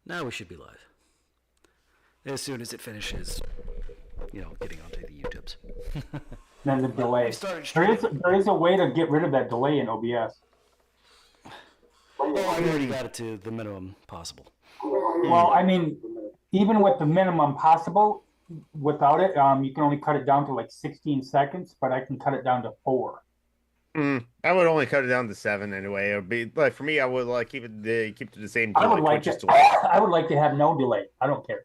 Now we should be live. As soon as it finishes, getting onto the YouTubes. Then the delay. We started There is a way to get rid of that delay in OBS. Oh, I already got it to the minimum possible. Well, I mean, even with the minimum possible, without it, you can only cut it down to like 16 seconds, but I can cut it down to 4. I would only cut it down to 7 anyway. It would be like for me, I would like keep it the same I delay. would like to. I would like to have no delay. I don't care.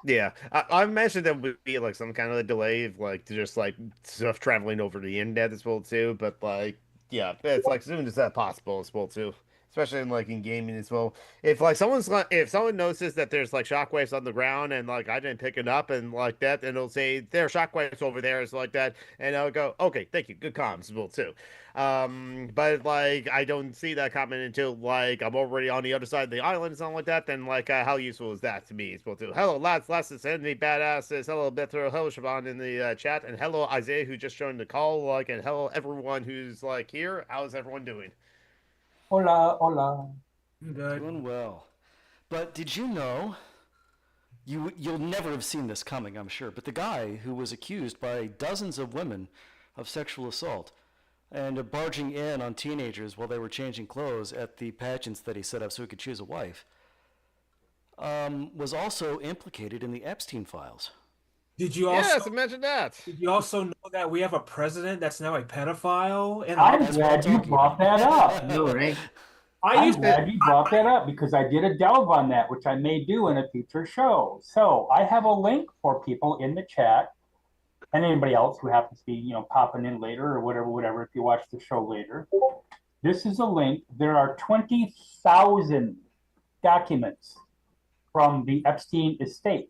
Yeah, I mentioned there would be like some kind of a delay of like just like stuff traveling over the internet as well too. But like, yeah, it's like as soon as that possible as well too. Especially in like in gaming as well. If someone notices that there's like shockwaves on the ground and like I didn't pick it up and like that, then it'll say there are shockwaves over there, it's like that, and I'll go, okay, thank you, good comms as well too. But like I don't see that comment until like I'm already on the other side of the island and something like that. Then like how useful is that to me as well too? Hello, lads, is Anthony Badasses. Hello, Beto. Hello, Siobhan in the chat, and hello, Isaiah who just joined the call. Like, and hello everyone who's like here. How's everyone doing? Hola, hola. Doing well. But did you know? You'll never have seen this coming, I'm sure. But the guy who was accused by dozens of women of sexual assault and barging in on teenagers while they were changing clothes at the pageants that he set up so he could choose a wife, was also implicated in the Epstein files. Did you also Yes, imagine that. Did you also know that we have a president that's now a pedophile? And I'm glad you brought that up. No, right? I'm glad you brought that up because I did a delve on that, which I may do in a future show. So I have a link for people in the chat and anybody else who happens to be, popping in later or whatever, if you watch the show later. This is a link. There are 20,000 documents from the Epstein estate.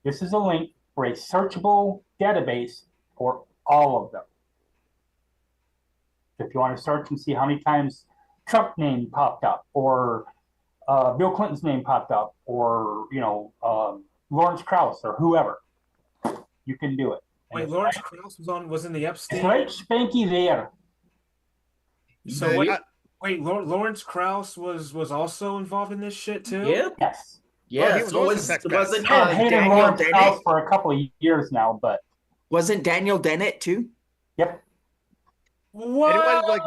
This is a link for a searchable database for all of them. If you want to search and see how many times Trump name popped up, or Bill Clinton's name popped up, or Lawrence Krauss or whoever, you can do it. Wait, Lawrence Krauss was in the Epstein. It's right spanky there. So wait, Lawrence Krauss was also involved in this shit too. Yep. Yes. Yeah. Well, So wasn't I've hated Daniel Lawrence Krauss Dennett? for a couple of years now, but Wasn't Daniel Dennett too? yep. What?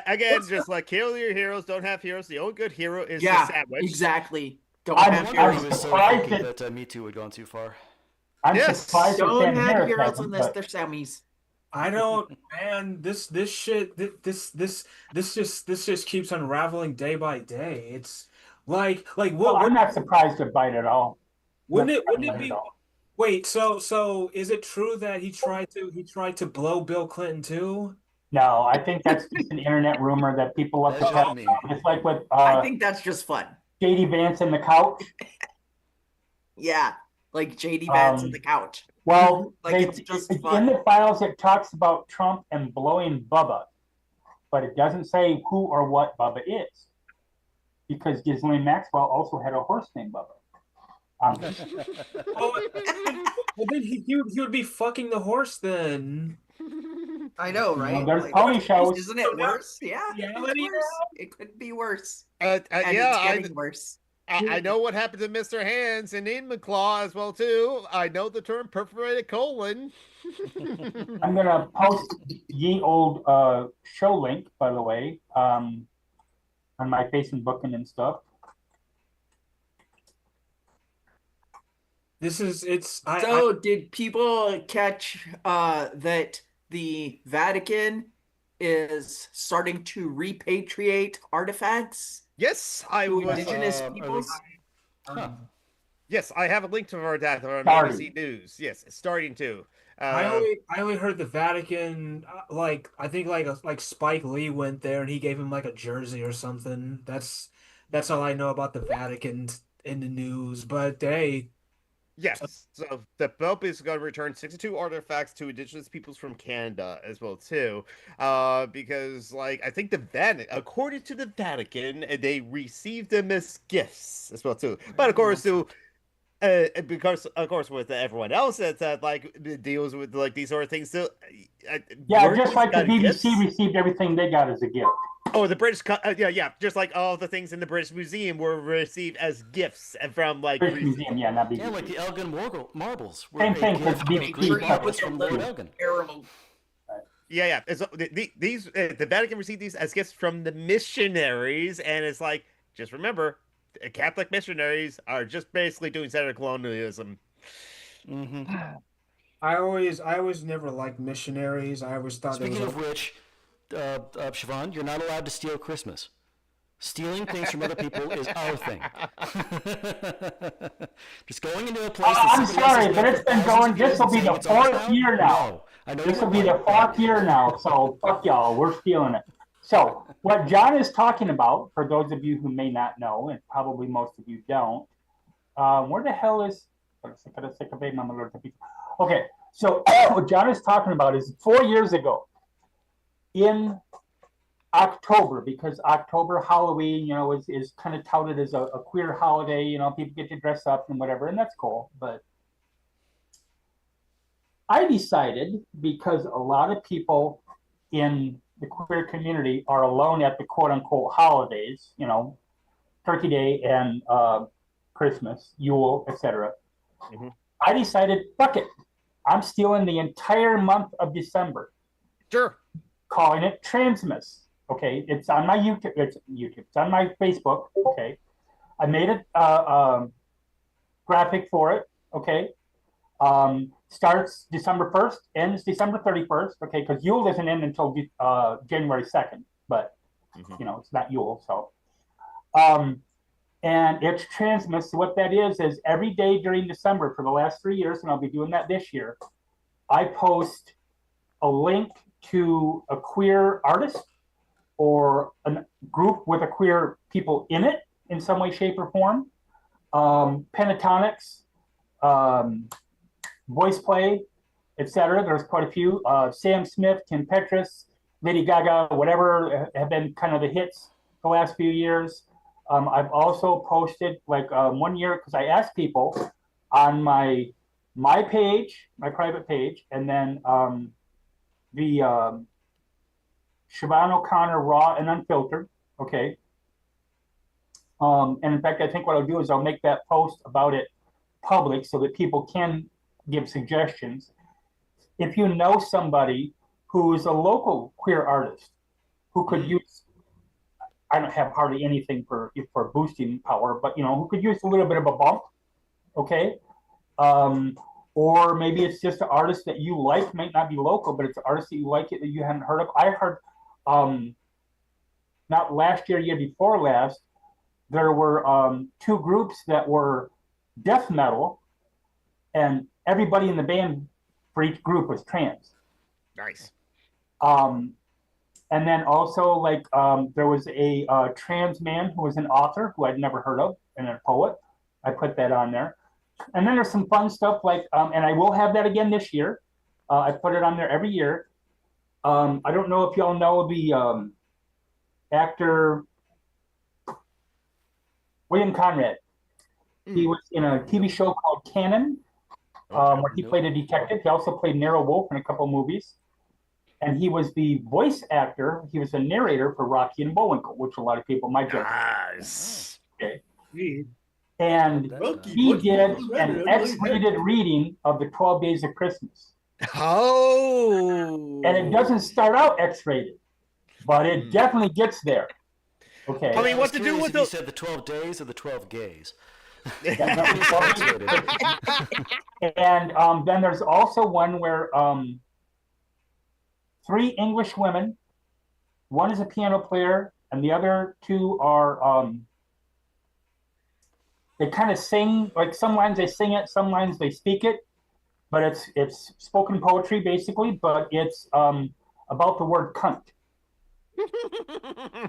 Again, just like kill your heroes, don't have heroes. The only good hero is the Yeah, sandwich. exactly. Don't I'm- have I wonder if heroes. he was so surprised thinking that- that Me Too had gone too far. I'm Yes. surprised that Don't Sam have Harris heroes hasn't, unless but they're Sammys. I don't, man. This shit. This just keeps unraveling day by day. It's like well, what? I'm not surprised by it at all. Wouldn't it Not be? at all. Wait, so is it true that he tried to blow Bill Clinton too? No, I think that's just an internet rumor that people love to That's talk not me. about. It's like with I think that's just fun. JD Vance and the couch. Yeah, like JD Vance on the couch. Well, Like, it's just in fun. the files it talks about Trump and blowing Bubba, but it doesn't say who or what Bubba is, because Ghislaine Maxwell also had a horse named Bubba. Well, then he would be fucking the horse then. I know, right? there's Like, pony shows. Isn't it worse? Yeah, Reality it's worse. It could be worse. Yeah, And it's getting worse. I know what happened to Mr. Hands and Ian Claw as well too. I know the term perforated colon. I'm gonna post ye old show link, by the way, on my Facebook and stuff. So, did people catch that the Vatican is starting to repatriate artifacts Yes, I to was. indigenous peoples? Yes, I have a link to that on Starting. ABC News. Yes, it's starting to. I only heard the Vatican, I think like Spike Lee went there and he gave him like a jersey or something. That's all I know about the Vatican in the news. But hey, Yes, so the Pope is going to return 62 artifacts to indigenous peoples from Canada as well too, because like I think the Vatican, according to the Vatican, they received them as gifts as well too. But of course, too, because of course with everyone else that like deals with like these sort of things. So, Yeah, weren't just these like the got BBC gifts? received everything they got as a gift. Oh, the yeah, just like all the things in the British Museum were received as gifts from like British Greece. Museum, yeah, not Yeah, like BBC. the Elgin marbles were Same a thing, because gift of They Greek BBC treat you marbles with from a Lord little Elgin. caramel. Yeah, yeah. These the Vatican received these as gifts from the missionaries, and it's like just remember, Catholic missionaries are just basically doing settler colonialism. Hmm. I always never liked missionaries. I always thought there was Speaking a of which, Siobhan, you're not allowed to steal Christmas. Stealing things from other people is our thing. Just going into a place that I'm somebody else has sorry, but been for it's been thousands going, of this years will and be saying the it's ours 4th now? year now. No. I know This you will were be the right, but 4th year now, so fuck y'all, we're stealing it. So what John is talking about, for those of you who may not know, and probably most of you don't, where the hell is, okay, so what John is talking about is 4 years ago in October, because October Halloween, is kind of touted as a queer holiday. People get to dress up and whatever, and that's cool. But I decided, because a lot of people in the queer community are alone at the quote unquote holidays, Turkey Day and Christmas, Yule, etc. Mhm. I decided, fuck it, I'm stealing the entire month of December, Sure. calling it Transmas. Okay, it's on my YouTube. It's on my Facebook. Okay, I made a graphic for it. Okay, starts December 1st, ends December 31st. Okay, because Yule doesn't end until January 2nd, but Mhm. it's not Yule. So, and it's Transmas. So what that is every day during December for the last 3 years, and I'll be doing that this year. I post a link to a queer artist or a group with a queer people in it in some way, shape, or form. Pentatonics, voice play, etc. There's quite a few. Sam Smith, Tim Petras, Lady Gaga, whatever have been kind of the hits the last few years. I've also posted like 1 year, because I asked people on my page, my private page, and then the Siobhan O'Connor Raw and Unfiltered. Okay. And in fact, I think what I'll do is I'll make that post about it public so that people can give suggestions. If you know somebody who is a local queer artist who could use, I don't have hardly anything for boosting power, but who could use a little bit of a bump, okay? Or maybe it's just an artist that you like, might not be local, but it's an artist that you like it that you haven't heard of. I heard, not last year, year before last, there were two groups that were death metal, and everybody in the band for each group was trans. Nice. And then also, like, there was a trans man who was an author who I'd never heard of, and a poet. I put that on there. And then there's some fun stuff like, and I will have that again this year. I put it on there every year. I don't know if y'all know the actor William Conrad. He was in a TV show called Canon, where he played a detective. He also played Nero Wolfe in a couple movies. And he was the voice actor. He was a narrator for Rocky and Bullwinkle, which a lot of people might know. Nice. Okay. Gee. And Rocky, he what- did what's that? an X-rated reading of the 12 Days of Christmas. Oh. And it doesn't start out X-rated, but it definitely gets there. Okay. I mean, I what was to do curious with if you the? said the 12 days or the 12 gays. And then there's also one where 3 English women, one is a piano player, and the other 2 are they kind of sing, like some lines they sing it, some lines they speak it, but it's spoken poetry basically, but it's about the word cunt.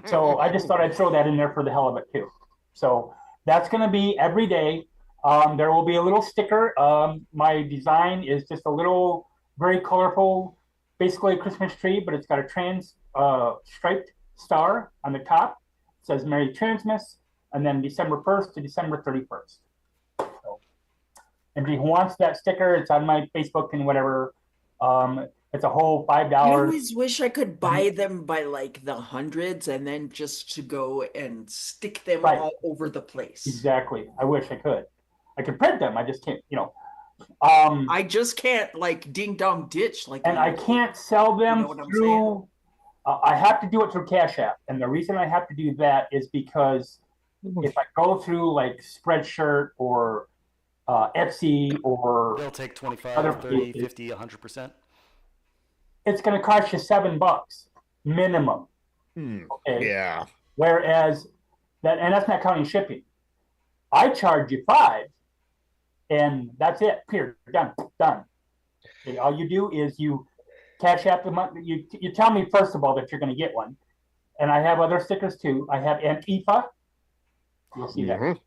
So I just thought I'd throw that in there for the hell of it too. So that's going to be every day. There will be a little sticker. My design is just a little, very colorful, basically a Christmas tree, but it's got a trans striped star on the top. It says Merry Transmas, and then December 1st to December 31st. So Anybody who wants that sticker, it's on my Facebook and whatever. It's a whole I $5. always wish I could buy them by like the hundreds and then just to go and stick them Right. all over the place. Exactly. I wish I could. I could print them. I just can't, I just can't like ding dong ditch like and I can't sell them You know what I'm through. I have to do it through Cash App, and the reason I have to do that is because if I go through like Spreadshirt or Etsy or They'll take 25, Other 30, places. 50, 100%. it's going to cost you $7 minimum. Okay. Yeah. Whereas and that's not counting shipping. I charge you $5, and that's it. Period. Done. Okay, all you do is you Cash App the money. You tell me first of all that you're going to get one, and I have other stickers too. I have Antifa. You'll see that.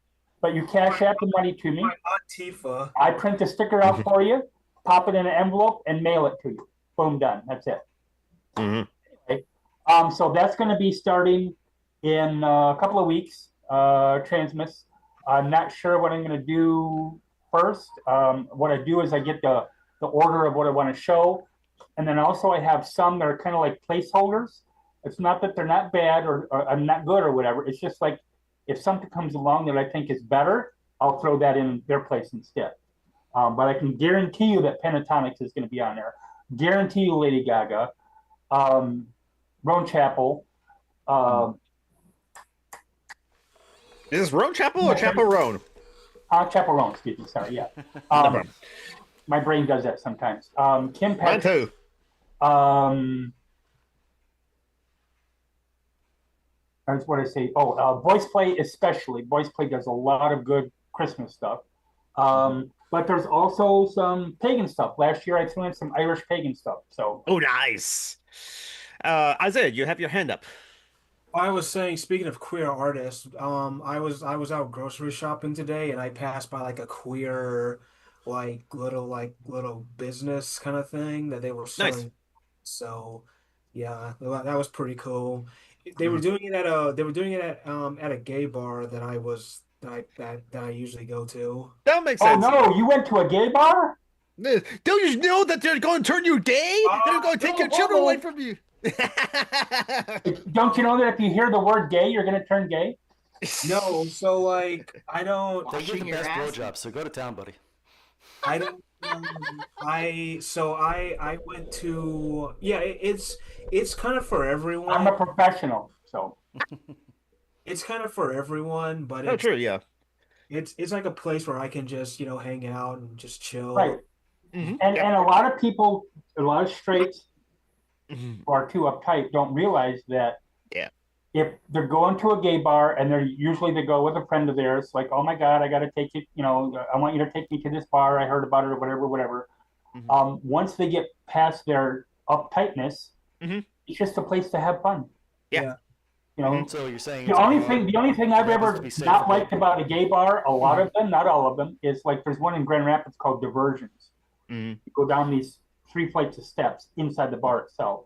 But you Cash App the money to me. My Antifa. I print the sticker out for you, pop it in an envelope, and mail it to you. Boom, done. That's it. Okay. So that's going to be starting in a couple of weeks. Transmiss. I'm not sure what I'm going to do first. What I do is I get the order of what I want to show, and then also I have some that are kind of like placeholders. It's not that they're not bad or not good or whatever. It's just like if something comes along that I think is better, I'll throw that in their place instead. But I can guarantee you that Pentatonics is going to be on there. Guarantee you Lady Gaga, Roan Chapel. Is this Roan Chapel or Chapel Roan? Chapel Roan, excuse me. Sorry, yeah. My brain does that sometimes. Kim Mine Patrick. too. That's what I say. Voice Play especially. Voice Play does a lot of good Christmas stuff. But there's also some pagan stuff. Last year I threw in some Irish pagan stuff. So. Oh, nice. Isaiah, you have your hand up. I was saying, speaking of queer artists, I was out grocery shopping today and I passed by like a queer little business kind of thing that they were selling. Nice. So yeah, that was pretty cool. They were doing it at a gay bar that I usually go to. That makes Oh sense. no, you went to a gay bar? Don't you know that they're going to turn you gay? They're going to take your children away from you. Don't you know that if you hear the word gay, you're going to turn gay? No, so like I don't. They give the Washing your best ass. blowjobs, so go to town, buddy. I don't. I went to it's kind of for I'm a everyone. professional, so. It's kind of for everyone, but Oh, true, yeah. it's like a place where I can just hang out and just chill. Right. And a lot of people, a lot of straights who are too uptight don't realize that if they're going to a gay bar and they go with a friend of theirs, like, oh my God, I got to take you, I want you to take me to this bar. I heard about it or whatever. Once they get past their uptightness, it's just a place to have fun. Yeah. So you're saying The only thing I've ever to be safe not for liked about a gay bar, a lot of them, not all of them, is like there's one in Grand Rapids called Diversions. You go down these 3 flights of steps inside the bar itself.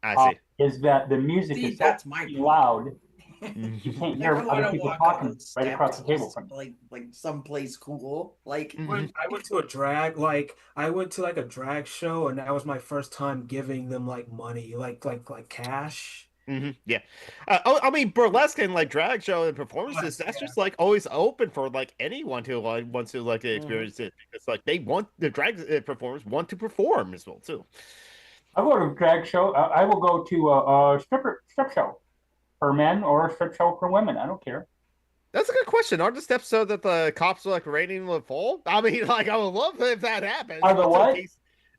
I see. Is that the music See, is so that's my loud, you can't hear I other wanna people walk talking on right across the steps table from you. like someplace cool. Like I went to a drag show and that was my first time giving them like money, like cash. Yeah. I mean, burlesque and like drag show and performances, that's just like always open for like anyone who like wants to like experience it. It's like they want the drag performers want to perform as well too. I go to a drag show. I will go to a strip show for men or a strip show for women. I don't care. That's a good question. Are the steps so that the cops are like rating the fall? I mean, like I would love if that happens. Are the what?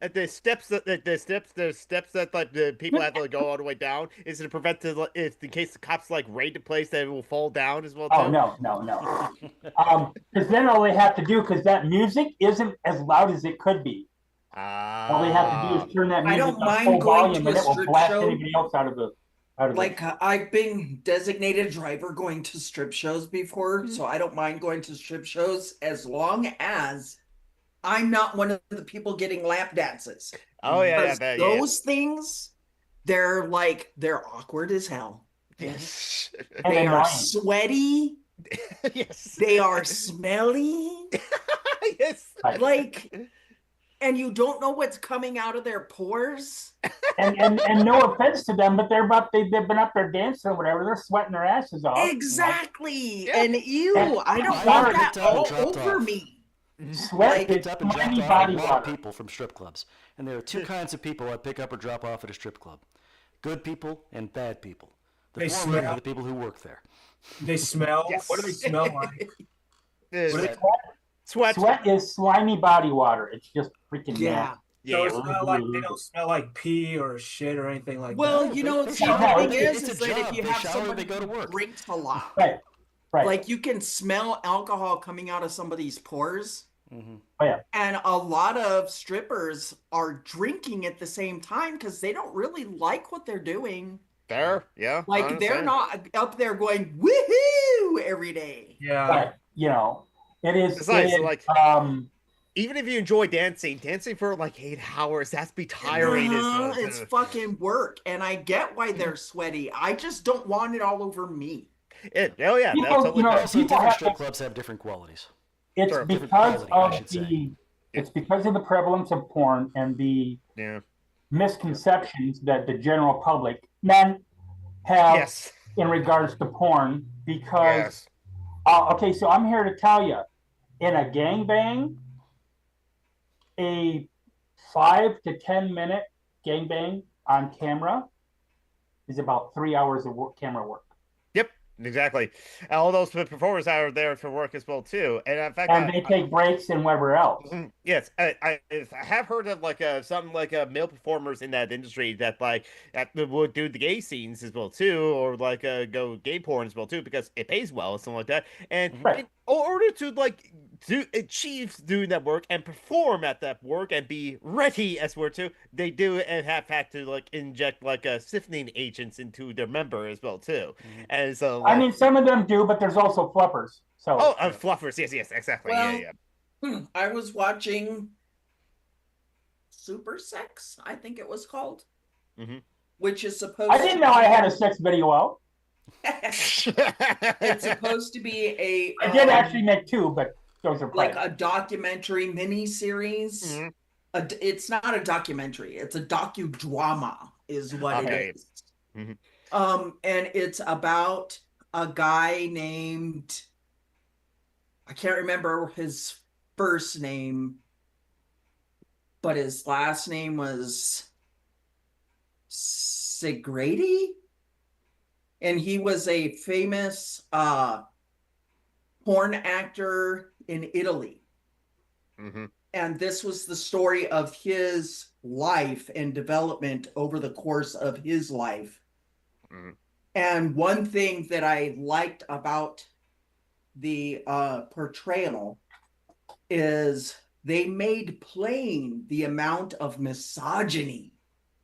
At the steps that like the people have to like, go all the way down. Is it prevented? If in case the cops like raid the place, that it will fall down as well. Too? Oh no. Because then all they have to do, because that music isn't as loud as it could be. All they have to do is turn that I music don't up mind full going volume, to and a it will strip blast show. anybody else out of the. I've been designated driver going to strip shows before, so I don't mind going to strip shows as long as I'm not one of the people getting lap dances. Oh yeah, Because those things, they're awkward as hell. Yes. And They are annoying. sweaty. Yes. They are smelly. Yes. Like, and you don't know what's coming out of their pores. And no offense to them, but they've been up there dancing or whatever. They're sweating their asses off. Exactly. Yeah. And ew, And I don't I want got that picked up and all dropped over off. me. Sweat Like, Picked is up and dropped slimy off body a lot of water. people from strip clubs. And there are two kinds of people I pick up or drop off at a strip club. Good people and bad people. The They former smell. are the people who work there. They smell. Yes. What do they smell like? Sweat. Sweat is slimy body water. It's just freaking yeah. So Yeah. it's not like they don't smell like pee or shit or anything like Well, that. you know, They see, the shower, thing it's is a that if job. you They have shower, someone they go to who work. drinks a lot, Right. like you can smell alcohol coming out of somebody's pores. Mm-hmm. Oh, yeah. And a lot of strippers are drinking at the same time because they don't really like what they're doing. Fair. Yeah. Like I they're understand. not up there going woohoo every day. Yeah. But it is. Besides, it is, like, even if you enjoy dancing for like 8 hours, that's be tiring as well. It's fucking work, and I get why they're sweaty. I just don't want it all over me. Oh yeah, People, that's totally fair. Also, people different have strip to- clubs have different qualities. It's Sure. Different because quality, I of should say. it's because of the prevalence of porn and the Yeah. misconceptions that the general public men have Yes. in regards to porn. Because Yes. okay, so I'm here to tell you, in a gangbang, a 5 to 10 minute gangbang on camera is about 3 hours of camera work. Yep. Exactly. All those performers are there for work as well too. And in fact, And they take breaks and whatever else. yes, I have heard of like some like male performers in that industry that like that would do the gay scenes as well too, or like go gay porn as well too, because it pays well and something like that. And Right. in order to like do achieve doing that work and perform at that work and be ready as well too, they do and have had to like inject like siphoning agents into their member as well too. And so I like, mean, some of them do, but there's also fluffers. So fluffers, yes, exactly, Well, yeah. I was watching Super Sex, I think it was called, Mhm. which is supposed I didn't know I had a sex video out. It's supposed to be a I did actually make 2, but those are like private. a documentary miniseries. Mhm. It's not a documentary; it's a docudrama, is what Okay. it is. Mhm. And it's about a guy named, I can't remember his first name, but his last name was Segretti, and he was a famous porn actor in Italy. Mhm. And this was the story of his life and development over the course of his life. Mhm. And one thing that I liked about the portrayal is they made plain the amount of misogyny,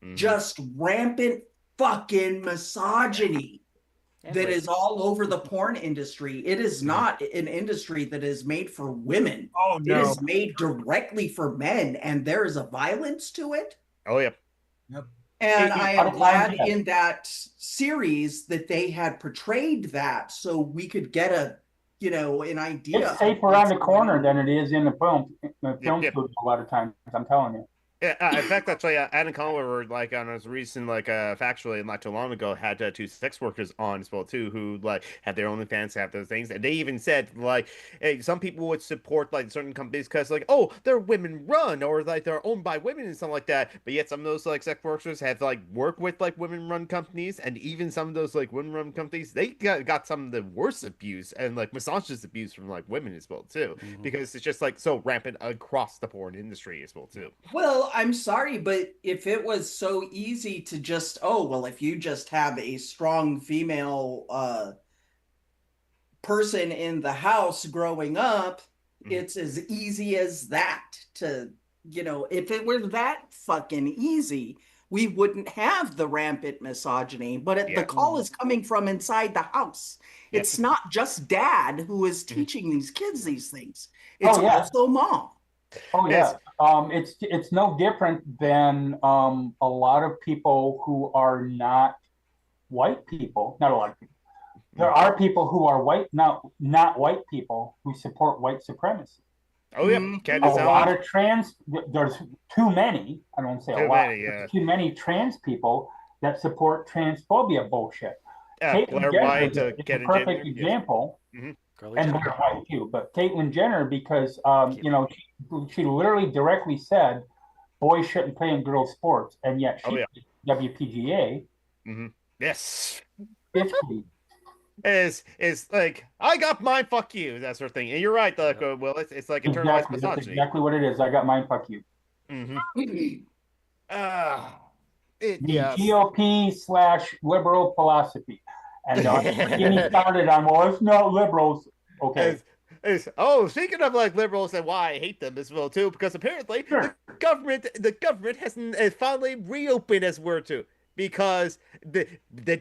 Mhm. just rampant fucking misogyny And that rape. is all over the porn industry. It is not an industry that is made for women. Oh It no. is made directly for men, and there is a violence to it. Oh yeah. And I am Sometimes, glad yes. in that series that they had portrayed that, so we could get an idea. It's safer on the corner than it is in the film Yep. studio a lot of times. I'm telling you. Yeah, in fact, actually, Adam Conlon, like on his recent, like, factually, not too long ago, had 2 sex workers on as well too, who like have their own fans, have those things, and they even said like, hey, some people would support like certain companies because like, oh, they're women run or like they're owned by women and stuff like that, but yet some of those like sex workers have like worked with like women run companies, and even some of those like women run companies, they got some of the worst abuse and like misogynist abuse from like women as well too, because it's just like so rampant across the porn industry as well too. Well, I'm sorry, but if it was so easy to just, if you just have a strong female person in the house growing up, it's as easy as that to, if it were that fucking easy, we wouldn't have the rampant misogyny, but the call is coming from inside the house. Yeah. It's not just dad who is teaching these kids these things. It's also mom. Oh yeah. Yes. It's no different than a lot of people who are not white people. Not a lot of people. There are people who are white, not white people, who support white supremacy. Oh yeah, Mhm. Candace A lot Owens. of trans, there's too many, I don't say a Too lot, many, yeah. there's too many trans people that support transphobia bullshit. Caitlyn Blair Jenner White, is a Kevin perfect Jenner. Yes. example, Hmm. Girly and Jenner. Blair White too, but Caitlyn Jenner, because, Caitlyn. she literally directly said boys shouldn't play in girls' sports, and yet Oh she yeah. plays WPGA Hmm. Yes. 50. Is like I got mine, fuck you, that sort of thing. And you're right, like Yep. Will, it's like internalized Exactly, that's misogyny. exactly what it is. I got mine, fuck you. Hmm. Uh, it The yes. GOP slash liberal philosophy. And get me started on, well, it's not liberals. Okay, Speaking of like liberals and why I hate them as well too, because apparently sure. the government has finally reopened as were to because the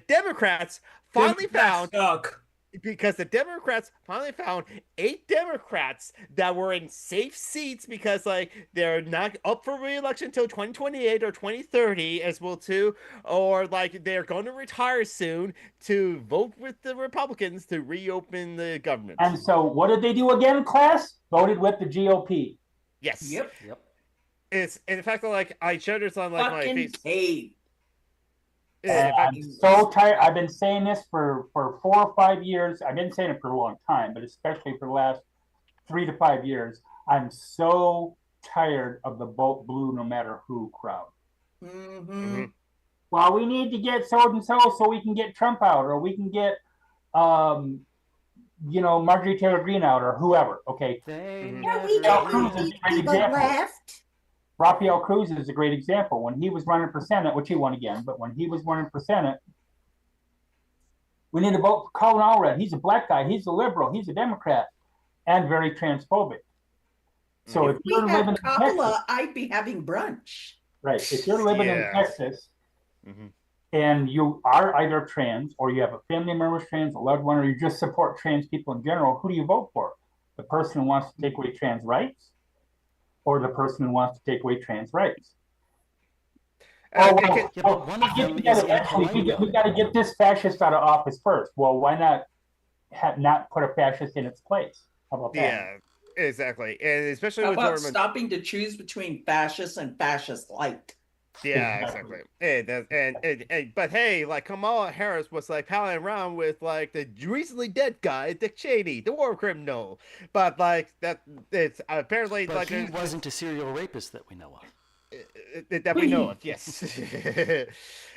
Democrats finally Democrats found suck. because the Democrats finally found 8 Democrats that were in safe seats because like they're not up for re-election until 2028 or 2030 as well too, or like they're going to retire soon to vote with the Republicans to reopen the government. And so what did they do again, class? Voted with the GOP. Yes, Yep. Yep. it's in fact like I shared this on like my Fucking face. cave. And In fact, I'm so tired. I've been saying this for 4 or 5 years. I've been saying it for a long time, but especially for the last 3 to 5 years. I'm so tired of the vote blue no matter who crowd. Mm-hmm. mhm. Well, we need to get so and so we can get Trump out, or we can get um, Marjorie Taylor Greene out, or whoever. Okay, They Mhm. Yeah, we never Raphael don't Cruz want is do. a great to the example. left. Raphael Cruz is a great example. When he was running for Senate, which he won again, but when he was running for Senate, we need to vote for Colin Allred. He's a black guy. He's a liberal. He's a Democrat, and very transphobic. So Mhm. if If we you're had living in Texas, Kamala, I'd be having brunch. right? If you're living in Yes. Texas Mhm. and you are either trans, or you have a family member who's trans, a loved one, or you just support trans people in general, who do you vote for? The person who wants to take away trans rights, or the person who wants to take away trans rights? Oh, It can, Yeah, but one of get them to that is eventually. impolite about We it. got to get this fascist out of office first. Well, why not put a fascist in its place? How about that? yeah, exactly, and especially How with about Dortmund. stopping to choose between fascist and fascist light? Yeah, Exactly. exactly. But hey, like Kamala Harris was like palling around with like the recently dead guy, Dick Cheney, the war criminal. But like that, it's apparently But like he wasn't a serial rapist that we know of. that we know of. Yes.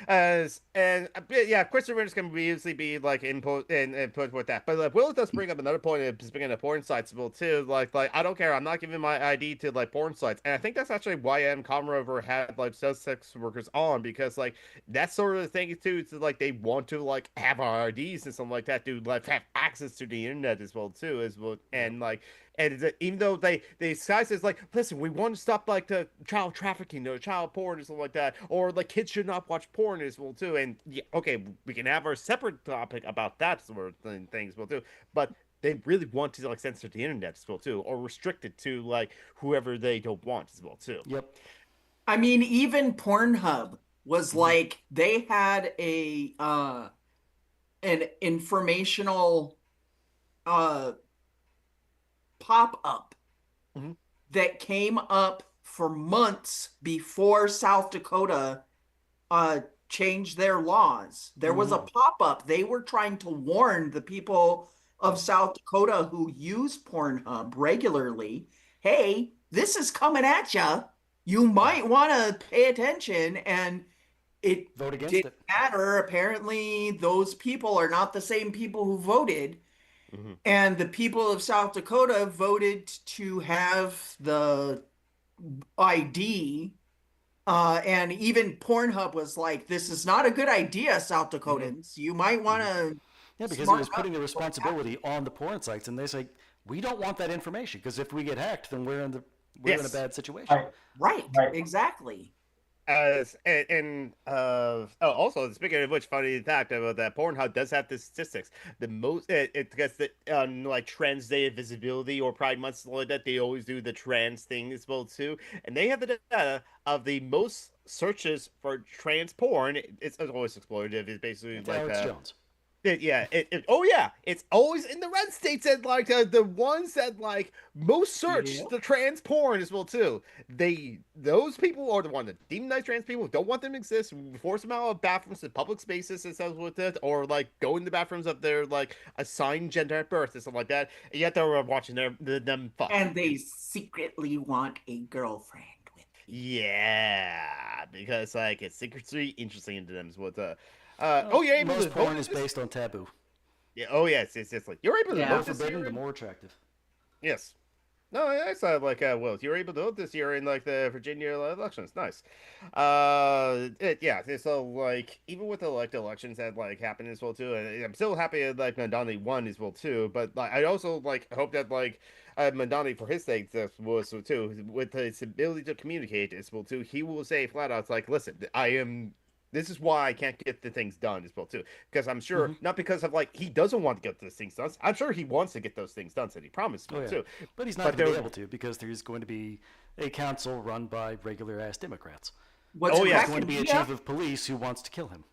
Yeah, Christopher Rivers can easily be like input and input with that. But like, Will does bring up another point of speaking of porn sites well too. Like I don't care. I'm not giving my ID to like porn sites, and I think that's actually why M. Comarover had like sex workers on because like that sort of thing too. It's like they want to like have our IDs and something like that to like have access to the internet as well too as well, and like even though they guys is like, listen, we want to stop like the child trafficking or child porn or something like that, or like kids should not watch porn as well too. And yeah, okay, we can have our separate topic about that sort of thing as well too. But they really want to like censor the internet as well too, or restrict it to like whoever they don't want as well too. Yep. I mean, even Pornhub was Mhm. like they had a an informational uh pop up Mhm. that came up for months before South Dakota changed their laws. There was a pop up. They were trying to warn the people of South Dakota who use Pornhub regularly, hey, this is coming at you. You might want to pay attention. And it Vote against didn't it. matter. Apparently, those people are not the same people who voted. Mhm. And the people of South Dakota voted to have the ID. And even Pornhub was like, this is not a good idea, South Dakotans. You might want to Yeah, because it was smarten up. putting the responsibility on the porn sites, and they say we don't want that information because if we get hacked, then we're in a Yes. bad situation. Right. Right, exactly. Also speaking of which, funny fact about that, Pornhub does have the statistics. The most it because the like Trans Day of Visibility or Pride Month something like that, they always do the trans thing as well too, and they have the data of the most searches for trans porn. It's always exploitative. It's basically It's like Alex Jones. Oh yeah, it's always in the red states and like the ones that like most search Yeah. the trans porn as well too. Those people are the one that demonize trans people, don't want them to exist, force them out of bathrooms and public spaces and stuff with it, or like go in the bathrooms of their like assigned gender at birth and stuff like that. And yet they're watching them fuck. And they secretly want a girlfriend with you. Yeah, because like it's secretly interesting to them is what Well, you're able most to porn vote is this? based on taboo. Yeah. Oh yes, it's like you're able to Yeah. The more vote this forbidden, year. the more attractive. Yes. No, I saw like Will. You were able to vote this year in like the Virginia elections. Nice. So like even with the like elections that like happened as well too, and I'm still happy that like Mandani won as well too. But like I also like hope that like Mandani for his sake was so too with his ability to communicate as well too. He will say flat out, it's like, listen, I am. This is why I can't get the things done as well too, because I'm sure not because of like he doesn't want to get those things done. I'm sure he wants to get those things done, and he promised me too. But he's not But going to be there- able to because there's going to be a council run by regular-ass Democrats. What's Oh, yeah. There's going to cracking be a me chief up? of police who wants to kill him.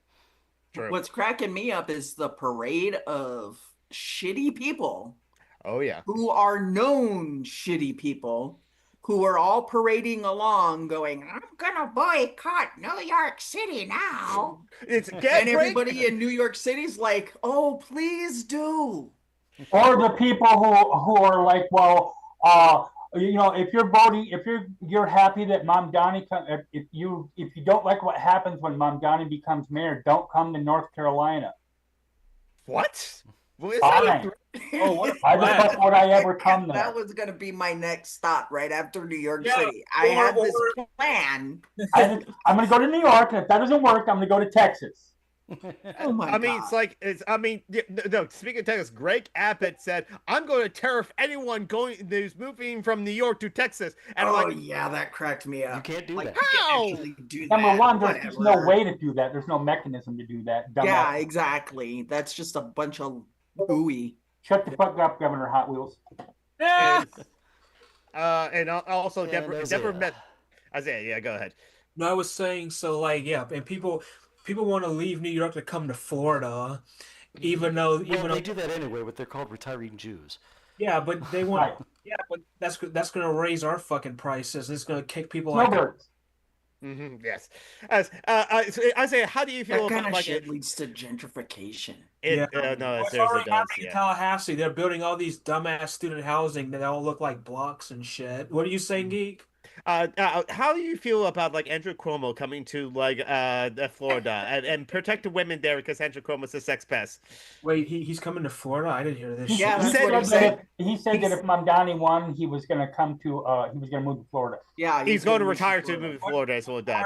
True. What's cracking me up is the parade of shitty people Oh yeah. who are known shitty people who are all parading along going, I'm gonna boycott New York City now. It's And get everybody in New York City's like, oh, please do. Or the people who are like, well, if you're voting, if you're happy that Mamdani if you don't like what happens when Mamdani becomes mayor, don't come to North Carolina. What? Well, is Fine. that Oh, what a Why the flag. fuck would I ever come there? That was gonna be my next stop right after New York Yeah, City. I had this or- plan. I'm going to go to New York, and if that doesn't work, I'm going to go to Texas. Oh my I mean, God. it's like it's. I mean, no. Speaking of Texas, Greg Abbott said, "I'm going to tariff anyone who's moving from New York to Texas." And Oh I'm like, yeah, that cracked me up. You can't do Like, that. you How? can't actually do Number that. one, there's just no Whatever. way to do that. There's no mechanism to do that. Dumbass. Yeah, exactly. That's just a bunch of ooey. Shut the fuck up, Governor Hot Wheels. Yeah. and also And Deborah Isaiah. met Isaiah. Yeah, go ahead. No, I was saying so like yeah, and people want to leave New York to come to Florida, even though Well, they do that anyway. What they're called retiring Jews. yeah, but they want Right. yeah, but that's gonna raise our fucking prices. It's gonna kick people like Snowbirds. Yes. As Isaiah, how do you feel That kind about of like shit leads to gentrification. it? Yeah. No, It's seriously already does. happening in Yeah. Tallahassee. They're building all these dumbass student housing that all look like blocks and shit. What are you saying, Geek? How do you feel about like Andrew Cuomo coming to like Florida and protect the women there because Andrew Cuomo's a sex pest? Wait, he's coming to Florida? I didn't hear this Yeah, shit. that's said- what he said. He said that if Mamdani won, he was going to he was going to move to Florida. Yeah, He's going to gonna retire move to move to Florida. That's what that.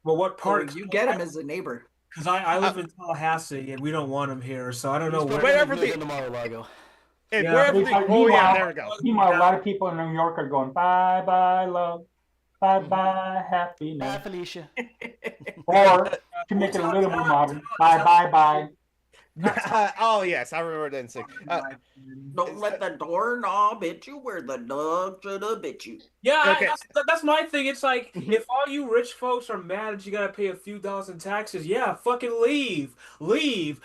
Well, what Or part? you get him as a neighbor. Because I live in Tallahassee and we don't want him here, so I don't know He's where. probably wherever moving the- to Mar-a-Lago. And Yeah. wherever Meanwhile- oh yeah, there we go. Meanwhile, a lot of people in New York are going, bye bye, love. Bye bye, Bye, happiness. Felicia. Or, to make it a little more modern, bye bye bye. Oh yes, I remember that. Don't let the doorknob hit you where the dog should have bit you. Yeah, Okay. that's my thing. It's like if all you rich folks are mad that you gotta pay a few dollars in taxes, yeah, fucking leave.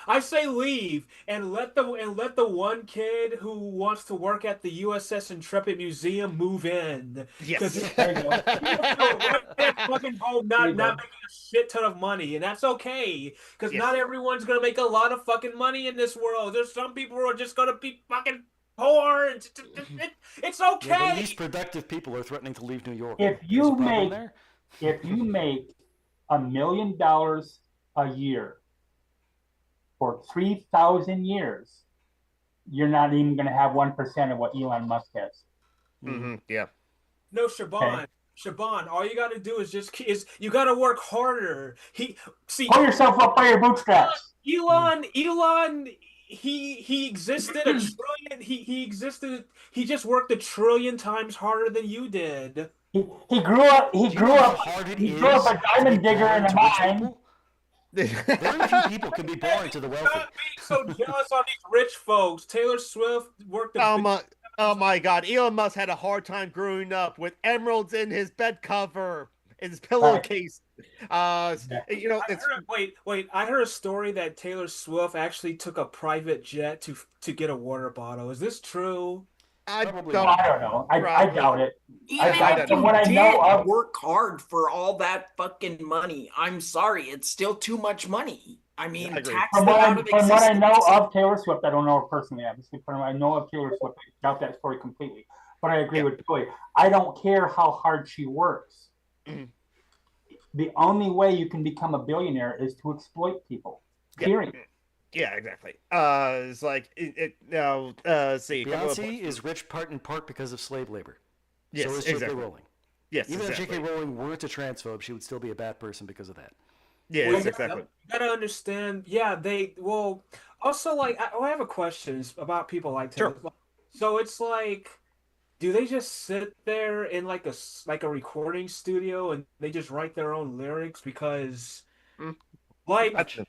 I say leave, and let the one kid who wants to work at the USS Intrepid Museum move in. Yes. There you go. Fucking home, not making a shit ton of money, and that's okay, because Yes. not everyone's gonna make a lot of fucking money in this world. There's some people who are just gonna be fucking poor. It's Yeah, okay. the least productive people are threatening to leave New York. If There's you a problem make- there? If you make $1 million a year for 3,000 years, you're not even going to have 1% of what Elon Musk has. Yeah. No, Shaban. Shaban, all you got to do is you got to work harder. Pull yourself up by your bootstraps. Elon, he existed a trillion. He existed. He just worked 1 trillion times harder than you did. He grew up. He Do you grew know how up. hard it He is grew up a to diamond be digger born in a to rich mine. people? Very few people can be born to the wealthy. Stop being so jealous on these rich folks. Taylor Swift worked. Oh my God! Elon Musk had a hard time growing up with emeralds in his bed cover, in his pillowcase. You know, it's Wait. I heard a story that Taylor Swift actually took a private jet to get a water bottle. Is this true? I Probably don't I don't know. I probably doubt it. Even I if don't you what I did know of- work hard for all that fucking money, I'm sorry, it's still too much money. I mean, I agree. tax From them what, out of from what I know existence. of Taylor Swift, I don't know her personally, obviously. From what I know of Taylor Swift, I doubt that story completely. But I agree with Joey. I don't care how hard she works. Mhm. The only way you can become a billionaire is to exploit people. Period. Yeah, exactly. It's like now. See, a couple of Beyonce points. is rich part in part because of slave labor. Yes, So is J.K. exactly. Rowling. Yes, Even exactly. if J.K. Rowling weren't a transphobe, she would still be a bad person because of that. Yes, Well, exactly. You gotta understand. Yeah, they well. Also, like, I have a question about people like Taylor. Sure. So it's like, do they just sit there in like like a recording studio and they just write their own lyrics because, Mm. like, That's-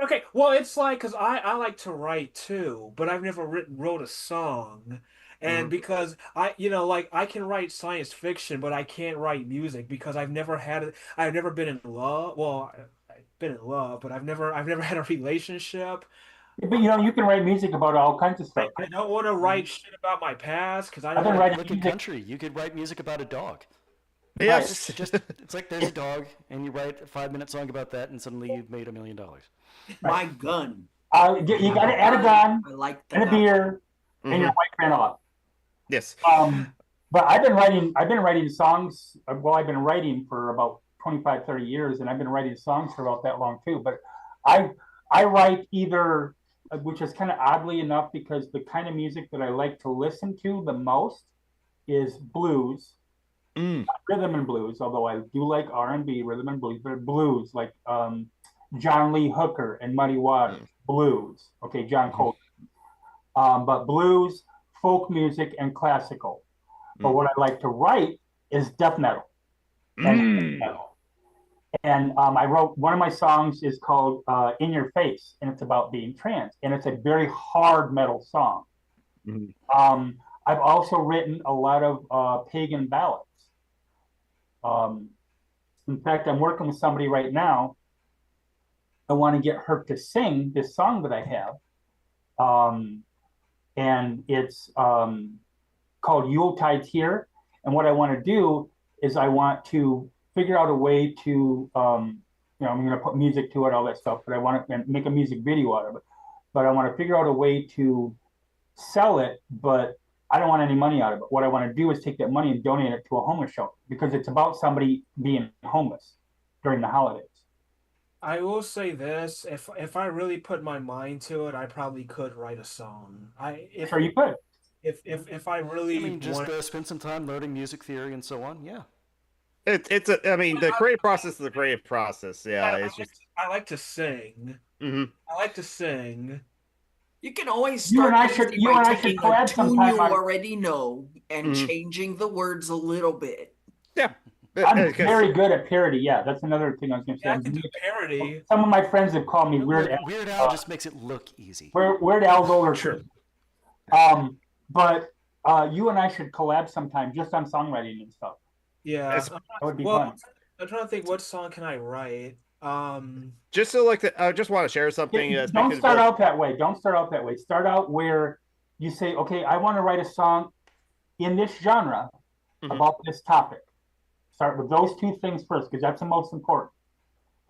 okay, well, it's like because I like to write too, but I've never wrote a song. And Mhm. because like I can write science fiction, but I can't write music because I've never been in love. Well, I've been in love, but I've never had a relationship. But you can write music about all kinds of stuff. I don't want to write shit about my past because I I've been don't. writing Look at music. country. You could write music about a dog. Yes. It's like there's a dog, and you write a 5-minute song about that, and suddenly you've made $1 million. My gun. You got to add a gun I like the and a gun. beer, and your Mhm. wife ran off. Yes. But I've been writing songs. Well, I've been writing for about 25, 30 years, and I've been writing songs for about that long too. But I write either, which is kind of oddly enough, because the kind of music that I like to listen to the most is blues, Mm. rhythm and blues. Although I do like R&B, rhythm and blues, but blues like John Lee Hooker and Muddy Waters, blues. Okay, John Coltrane. But blues, folk music, and classical. But what I like to write is death metal. And I wrote one of my songs is called "In Your Face," and it's about being trans, and it's a very hard metal song. Mhm. I've also written a lot of pagan ballads. In fact, I'm working with somebody right now. I want to get her to sing this song that I have, and it's called "Yuletide Here." And what I want to do is I want to figure out a way to, I'm going to put music to it, all that stuff, but I want to make a music video out of it. But I want to figure out a way to sell it, but I don't want any money out of it. What I want to do is take that money and donate it to a homeless shelter because it's about somebody being homeless during the holidays. I will say this: if I really put my mind to it, I probably could write a song. Sure, you could. If I really I mean, just want. spend some time learning music theory and so on. Yeah. I mean, the creative process is the creative process. Yeah, it's just. I like to sing. Mhm. I like to sing. You can always You start and I easy should- you by and I should taking a collab tune sometime you on- already know and Mhm. changing the words a little bit. Yeah. I'm 'Cause- very good at parody. Yeah, that's another thing I was going to say. Yeah, I can do parody. Some of my friends have called me Weird Look, Al. Weird Al just makes it look easy. Weird Al's older. Sure. But you and I should collab sometime just on songwriting and stuff. Yeah. That's- That would be Well, fun. I'm trying to think what song can I write. Just so I just want to share something. Don't start out that way. Don't start out that way. Start out where you say, okay, I want to write a song in this genre about this topic. Start with those two things first, because that's the most important.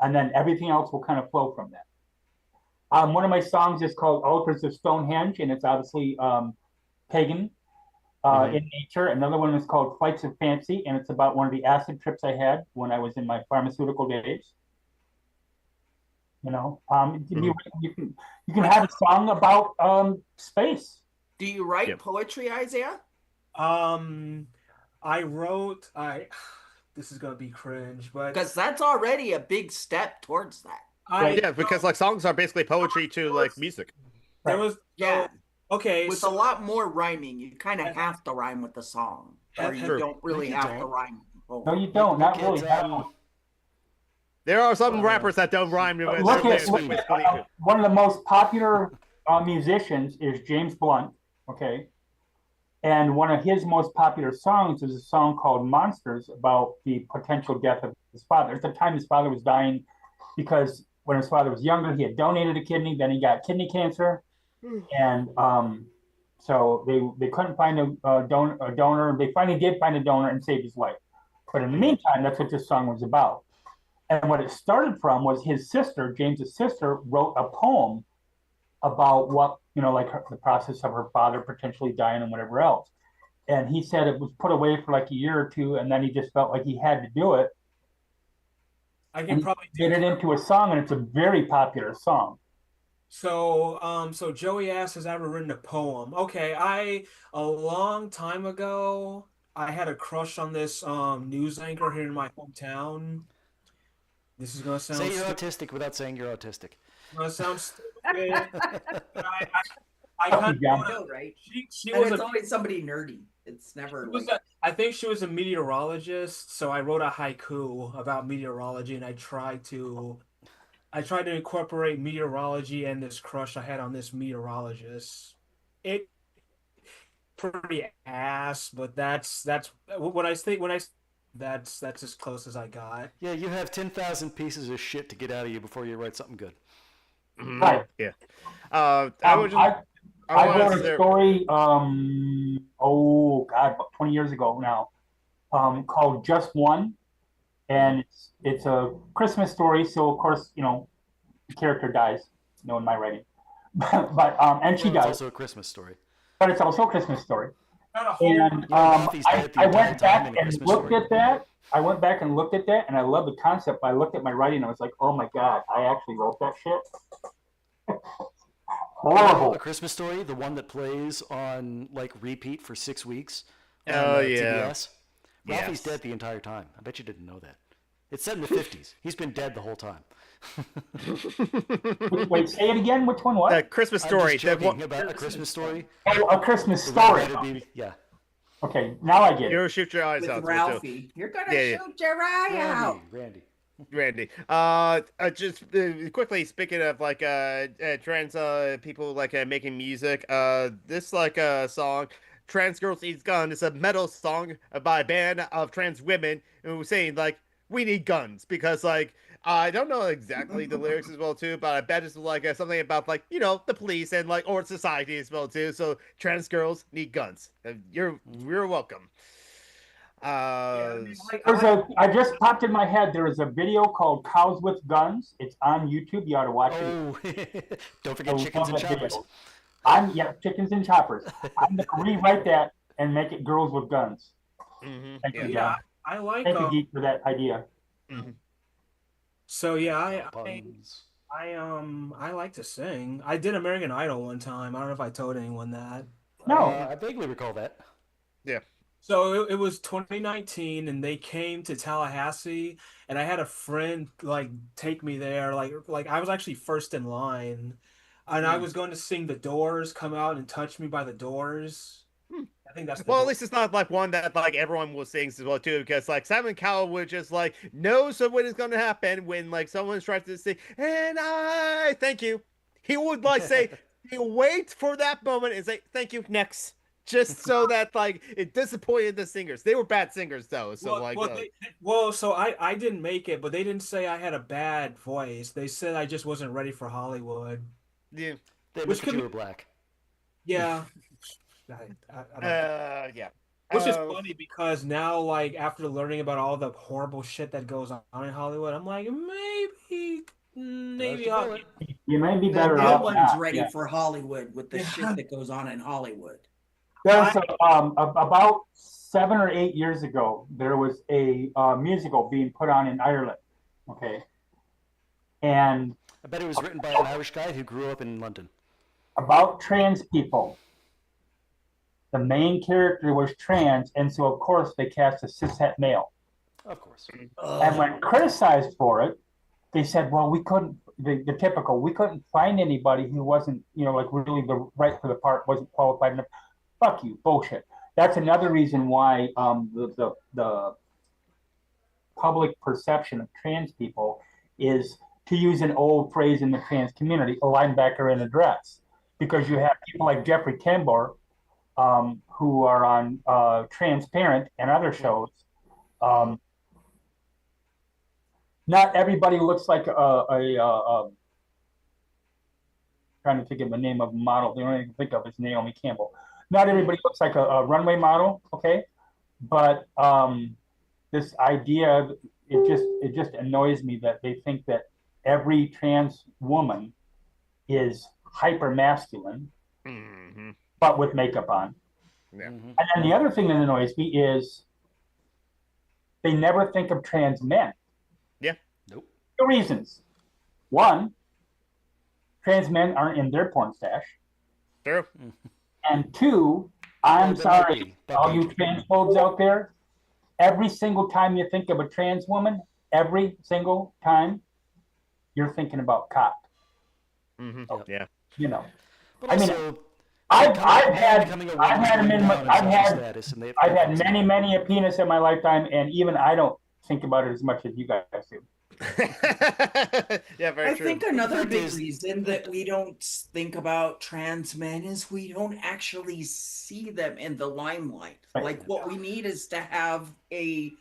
And then everything else will kind of flow from that. One of my songs is called Altars of Stonehenge, and it's obviously pagan in nature. Another one is called Flights of Fancy, and it's about one of the acid trips I had when I was in my pharmaceutical days. You can have a song about space. Do you write Yep. poetry, Isaiah? I wrote. This is gonna be cringe, but Because that's already a big step towards that. Yeah, because like songs are basically poetry to like music. there was Yeah. okay. With a So lot more rhyming, you kind of have to rhyme with the song, or you True. don't really you have don't. to rhyme. No, you don't. Not Look really. at, There are some rappers that don't rhyme. With Look their at lyrics. one of the most popular musicians is James Blunt. Okay, And one of his most popular songs is a song called Monsters about the potential death of his father. At the time, his father was dying because when his father was younger, he had donated a kidney, then he got kidney cancer. And so they couldn't find a donor. They finally did find a donor and saved his life. But in the meantime, that's what this song was about. And what it started from was his sister, James's sister, wrote a poem about what, like the process of her father potentially dying and whatever else. And he said it was put away for like a year or two, and then he just felt like he had to do it. I can probably get it into a song, and it's a very popular song. So Joey asks, has ever written a poem? Okay, a long time ago, I had a crush on this news anchor here in my hometown. This is gonna sound Say you're autistic without saying you're autistic. Gonna sound stupid. I kind of right. She and was it's always somebody nerdy. It's never I think she was a meteorologist, so I wrote a haiku about meteorology, and I tried to incorporate meteorology and this crush I had on this meteorologist. It pretty ass, but that's what I think when I that's as close as I got. Yeah, you have 10,000 pieces of shit to get out of you before you write something good. Right. Yeah. I wrote a story, about 20 years ago now, called Just One. And it's a Christmas story, so of course, the character dies, in my writing. And she dies. It's also a Christmas story. But it's also a Christmas story. And I went back and looked at that. I went back and looked at that, and I love the concept. I looked at my writing, and I was like, oh my God, I actually wrote that shit. Horrible. A Christmas story, the one that plays on repeat for 6 weeks. Oh, yeah. TBS. Ralphie's dead the entire time. I bet you didn't know that. It's set in the 50s. He's been dead the whole time. Wait, say it again. Which one was? The Christmas story. I'm just joking about A Christmas Story. Oh, A Christmas Story. Yeah. Okay, now I get it. You'll shoot your eyes with out. Ralphie. You're gonna shoot your eye out. Randy. Just quickly speaking of trans people making music. This song, "Trans Girls Needs Gun," is a metal song by a band of trans women who saying we need guns because I don't know exactly the lyrics as well too, but I bet it's something about the police and or society as well too. So trans girls need guns. You're welcome. I just popped in my head. There is a video called "Cows with Guns." It's on YouTube. You ought to watch it. Don't forget chickens and choppers. Chickens and choppers. I'm gonna rewrite that and make it "Girls with Guns." Mm-hmm. Thank you, John. I like. Thank you, Geek, for that idea. Mm-hmm. So yeah, I like to sing. I did American Idol one time. I don't know if I told anyone that. No, I vaguely recall that. Yeah. So it was 2019, and they came to Tallahassee, and I had a friend take me there. Like I was actually first in line, and I was going to sing "The Doors," "Come Out and Touch Me" by The Doors. I think that's at least it's not one that everyone will sing as well too, because Simon Cowell would just knows what is going to happen when someone's trying to sing, and I thank you. He would say he'll wait for that moment and say thank you next. Just so that it disappointed the singers. They were bad singers though. So so I didn't make it, but they didn't say I had a bad voice. They said I just wasn't ready for Hollywood. Yeah. They wish you were black. Yeah. Yeah. Which is funny because now, after learning about all the horrible shit that goes on in Hollywood, I'm like, maybe you might be better no off. one's ready for Hollywood with the shit that goes on in Hollywood. There's about 7 or 8 years ago, there was a musical being put on in Ireland. Okay, and I bet it was written by an Irish guy who grew up in London. About trans people. The main character was trans, and so of course they cast a cishet male. Of course. And when criticized for it, they said, "Well, we couldn't." The typical, we couldn't find anybody who wasn't, really the right for the part, wasn't qualified enough. Fuck you, bullshit. That's another reason why the public perception of trans people is, to use an old phrase in the trans community, a linebacker in a dress, because you have people like Jeffrey Tambor, who are on Transparent and other shows. Not everybody looks like a trying to think of the name of a model. The only thing I can think of is Naomi Campbell. Not everybody looks like a runway model, okay? But this idea, it just annoys me that they think that every trans woman is hyper masculine, but with makeup on. Yeah. And then the other thing that annoys me is they never think of trans men. Yeah. Nope. 2 reasons. One, trans men aren't in their porn stash. True. And 2, I'm that might sorry, be. That all might you be. transphobes out there, every single time you think of a trans woman, every single time, you're thinking about cock. Yep. Yeah. You know, But I mean, also, I've had becoming a I've woman's had them going in my, down I've social had status, and they- I've they're had fixing it. many a penis in my lifetime, and even I don't think about it as much as you guys do. Yeah, very I true. think another fact big is- reason that we don't think about trans men is we don't actually see them in the limelight. Right. Like what we need is to have a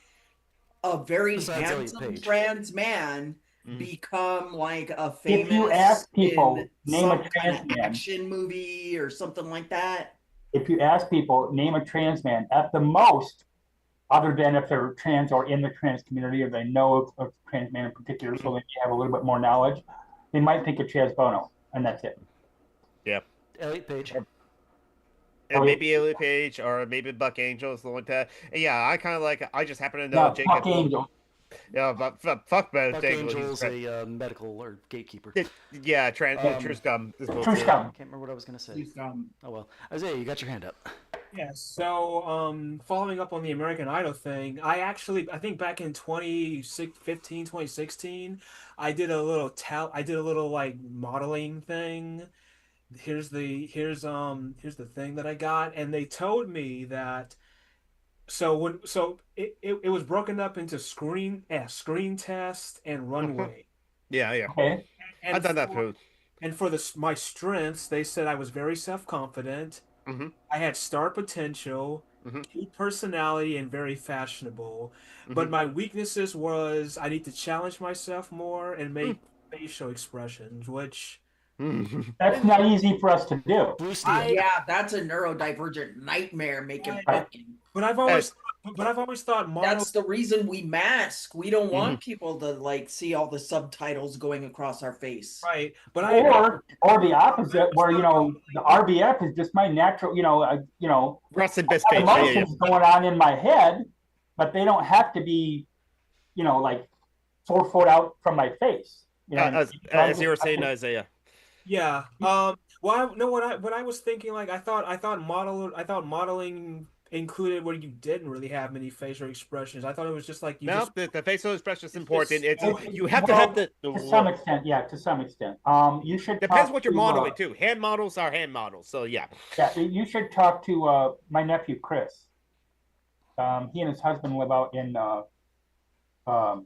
very Besides Elliot handsome Page. trans man Mhm. become like a If you famous ask people, in name a some kind trans of man. action movie or something like that. If you ask people, name a trans man, at the most, other than if they're trans or in the trans community, or they know of trans man in particular, so that you have a little bit more knowledge, they might think of Chaz Bono, and that's it. Elliot Page. And maybe Elliot Page or maybe Buck Angel, something like that. And yeah, I kind of like. I just happen to know Now, Jacob. Buck Angel. Yeah, but fuck both. Buck Jacob, Angel's a medical or gatekeeper. yeah, true scum. True scum. Can't remember what I was going to say. He's, Oh well. Isaiah, you got your hand up. Yeah, so following up on the American Idol thing, I think back in 2015, 2016, I did a little like modeling thing. Here's the thing that I got, and they told me that it was broken up into screen test and runway. Yeah. Okay. And I've done that for- too. And for my strengths, they said I was very self-confident. Mhm. I had star potential, Mhm. cute personality, and very fashionable. But my weaknesses was I need to challenge myself more and make facial expressions, which That's not easy for us to do. Blue Steel. Yeah, that's a neurodivergent nightmare making Right. pumpkin. but I've always thought model That's the reason we mask. We don't want people to like see all the subtitles going across our face. right. But Or the opposite, where the RBF is just my natural, Rusted Biscuit. emotions going on in my head, but they don't have to be, like 4 foot out from my face. As you were saying, Isaiah. yeah. Well, what I was thinking, like I thought modeling included where you didn't really have many facial expressions. I thought it was just like The facial expression is It's important. just- You have to have the to some extent, yeah, to some extent. You should depends talk what you're to, modeling too. Hand models are hand models, so yeah. Yeah, you should talk to my nephew Chris. He and his husband live out in I'm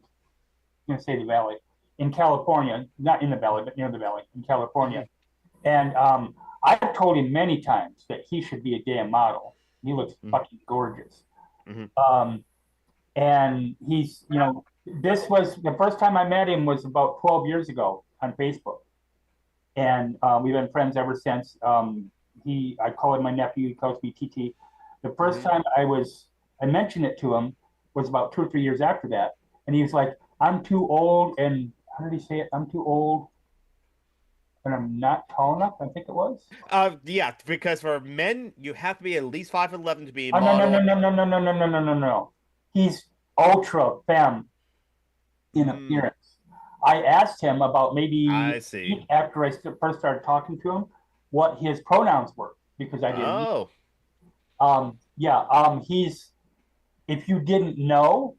gonna say the Valley in California, not in the Valley, but near the Valley in California. And I've told him many times that he should be a damn model. He looks fucking gorgeous. And he's, this was the first time I met him was about 12 years ago on Facebook. And we've been friends ever since. I call him my nephew, he calls me TT. The first time I mentioned it to him was about 2 or 3 years after that. And he was like, I'm too old, and how did he say it? I'm too old and I'm not tall enough, I think it was. Yeah, because for men, you have to be at least 5'11" to be a Oh, model. no. He's ultra femme in appearance. I asked him about maybe I see. after I first started talking to him what his pronouns were, because I didn't. Oh. He's, if you didn't know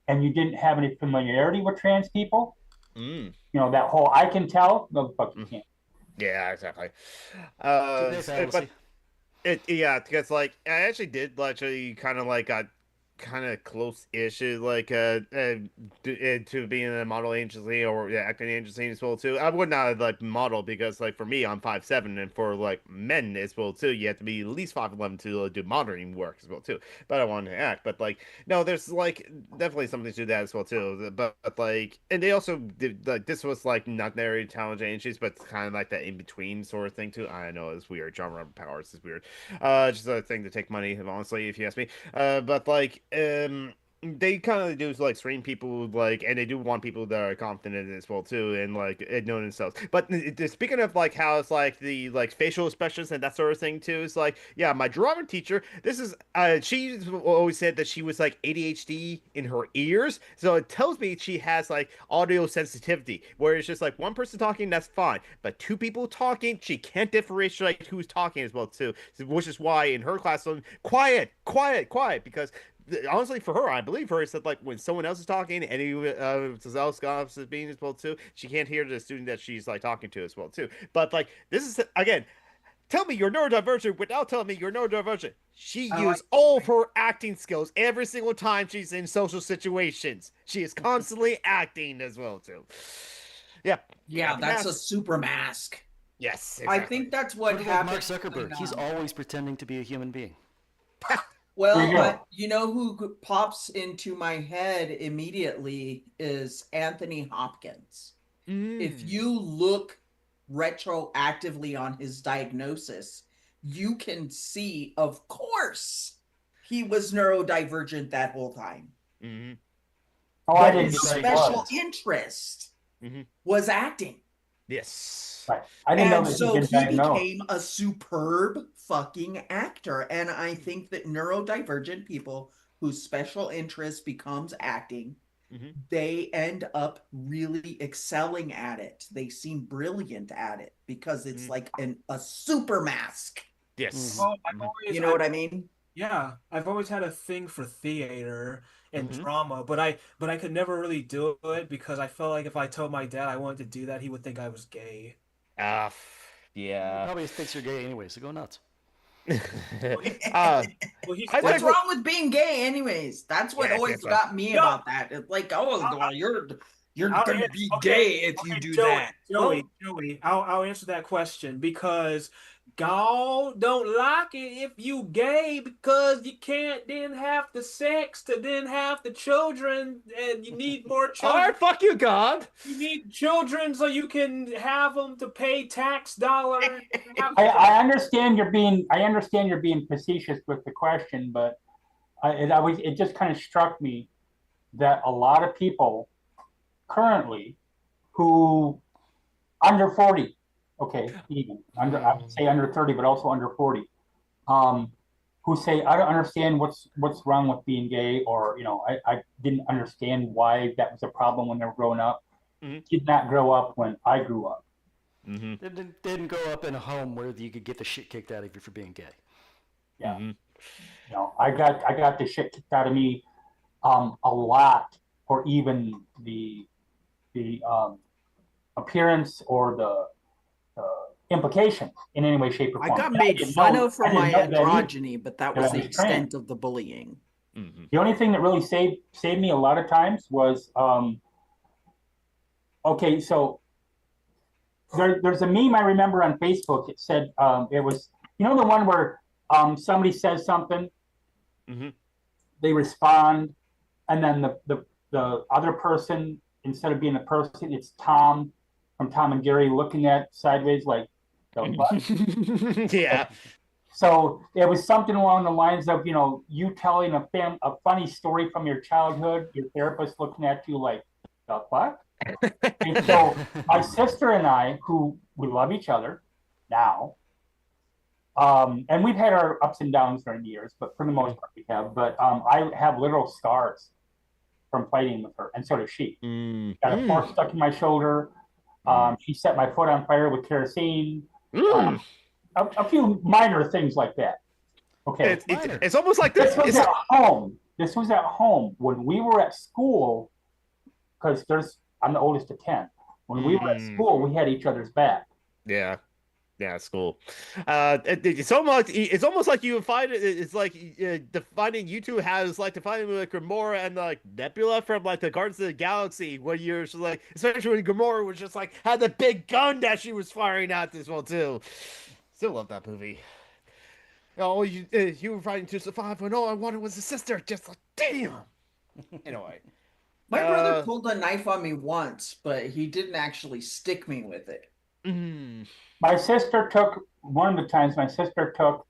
and you didn't have any familiarity with trans people, that whole I can tell, no, the fuck you can't. Yeah, exactly. It's a But because like I actually did kind of like kind of close-ish, to being in a model agency or acting agency as well too. I would not like model because like for me, I'm 5'7", and for like men as well too, you have to be at least 5'11" to do modeling work as well too. But I want to act, but like no, there's like definitely something to that as well too. But like, and they also did like this was like not very talent agencies, but kind of like that in between sort of thing too. I know it's weird. Genre powers is weird. Just a thing to take money, honestly, if you ask me. But like, they kind of do like screen people like, and they do want people that are confident as well too, and like know themselves. But speaking of like how it's like the like facial expressions and that sort of thing too, it's like yeah, my drama teacher. This is she always said that she was like ADHD in her ears, so it tells me she has like audio sensitivity, where it's just like one person talking, that's fine, but two people talking, she can't differentiate who's talking as well too, which is why in her class, quiet, quiet, quiet, because honestly, for her, I believe her, is that like when someone else is talking, any else is being as well too, she can't hear the student that she's like talking to as well too. But like this is again, tell me you're neurodivergent without telling me you're neurodivergent. She used all of her acting skills every single time she's in social situations. She is constantly acting as well too. Yeah. Yeah, that's a super mask. Yes, I exactly. think that's Sort what of like Mark happened. Zuckerberg. He's always pretending to be a human being. Well, but you know who pops into my head immediately is Anthony Hopkins. If you look retroactively on his diagnosis, you can see, of course, he was neurodivergent that whole time. Mm-hmm. Oh, I But didn't his know he special was. interest Mm-hmm. was acting. Yes. Right. I didn't know And that so he'd been he diagnosed. became a superb fucking actor. And I think that neurodivergent people whose special interest becomes acting, they end up really excelling at it. They seem brilliant at it because it's like a super mask. Yes. Oh, I've always, You know what I mean? yeah, I've always had a thing for theater and drama, but I could never really do it because I felt like if I told my dad I wanted to do that, he would think I was gay. He Yeah. probably thinks you're gay anyway, so go nuts. uh, Well, he's I What's think wrong with being gay, anyways? That's what yes, always yes, got me No. about that. It's like, oh, well, you're I'll gonna an- be okay, gay if you okay, do Joey, that. Joey, Well, Joey, I'll answer that question because God don't like it if you gay because you can't then have the sex to then have the children and you need more all children. right, fuck you, God. You need children so you can have them to pay tax dollars. I understand you're being facetious with the question, but it just kind of struck me that a lot of people currently who under 40, okay, even under, I would say under 30, but also under 40, who say, I don't understand what's wrong with being gay, or, I didn't understand why that was a problem when they were growing up. Did not grow up when I grew up. They didn't grow up in a home where you could get the shit kicked out of you for being gay. Yeah. I got the shit kicked out of me a lot for even the appearance or the implication in any way, shape, or I form. got made fun of for my androgyny, but that was the extent of the bullying. The only thing that really saved me a lot of times was okay, so there's a meme I remember on Facebook. It said it was the one where somebody says something, they respond, and then the other person, instead of being a person, it's Tom from Tom and Jerry looking at sideways like the fuck? Yeah. So it was something along the lines of, you telling a funny story from your childhood, your therapist looking at you like, the fuck? And so my sister and I, who we love each other now, and we've had our ups and downs during the years, but for the most part we have. But I have literal scars from fighting with her, and so does she. Got a fork stuck in my shoulder. She set my foot on fire with kerosene. A few minor things like that. Okay. It's almost like this. This was at home. This was at home when we were at school, because I'm the oldest of 10. When we were at school, we had each other's back. Yeah. Yeah, it's cool. It's almost like you find it. It's like defining you two has like defining like Gamora and like Nebula from like the Guardians of the Galaxy. When you're just like, especially when Gamora was just like had the big gun that she was firing at this one too. Still love that movie. Oh, you were fighting to survive when all I wanted was a sister. Just like damn. Anyway, My brother uh, pulled a knife on me once, but he didn't actually stick me with it. mm, My sister took one of the times. My sister took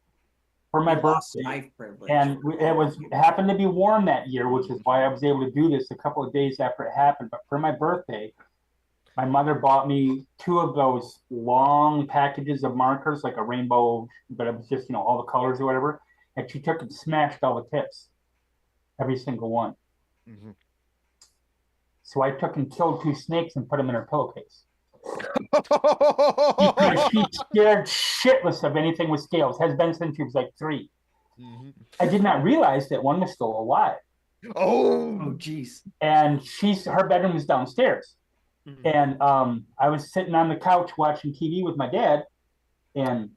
for my He lost birthday, knife privilege. and it happened to be warm that year, which is why I was able to do this a couple of days after it happened. But for my birthday, my mother bought me 2 of those long packages of markers, like a rainbow, but it was just all the colors or whatever. And she took and smashed all the tips, every single one. mhm. So I took and killed 2 snakes and put them in her pillowcase. Because she scared shitless of anything with scales. Has been since she was like 3. Mhm. I did not realize that one was still alive. Oh, Oh. geez. And her bedroom was downstairs. Mhm. And I was sitting on the couch watching TV with my dad, and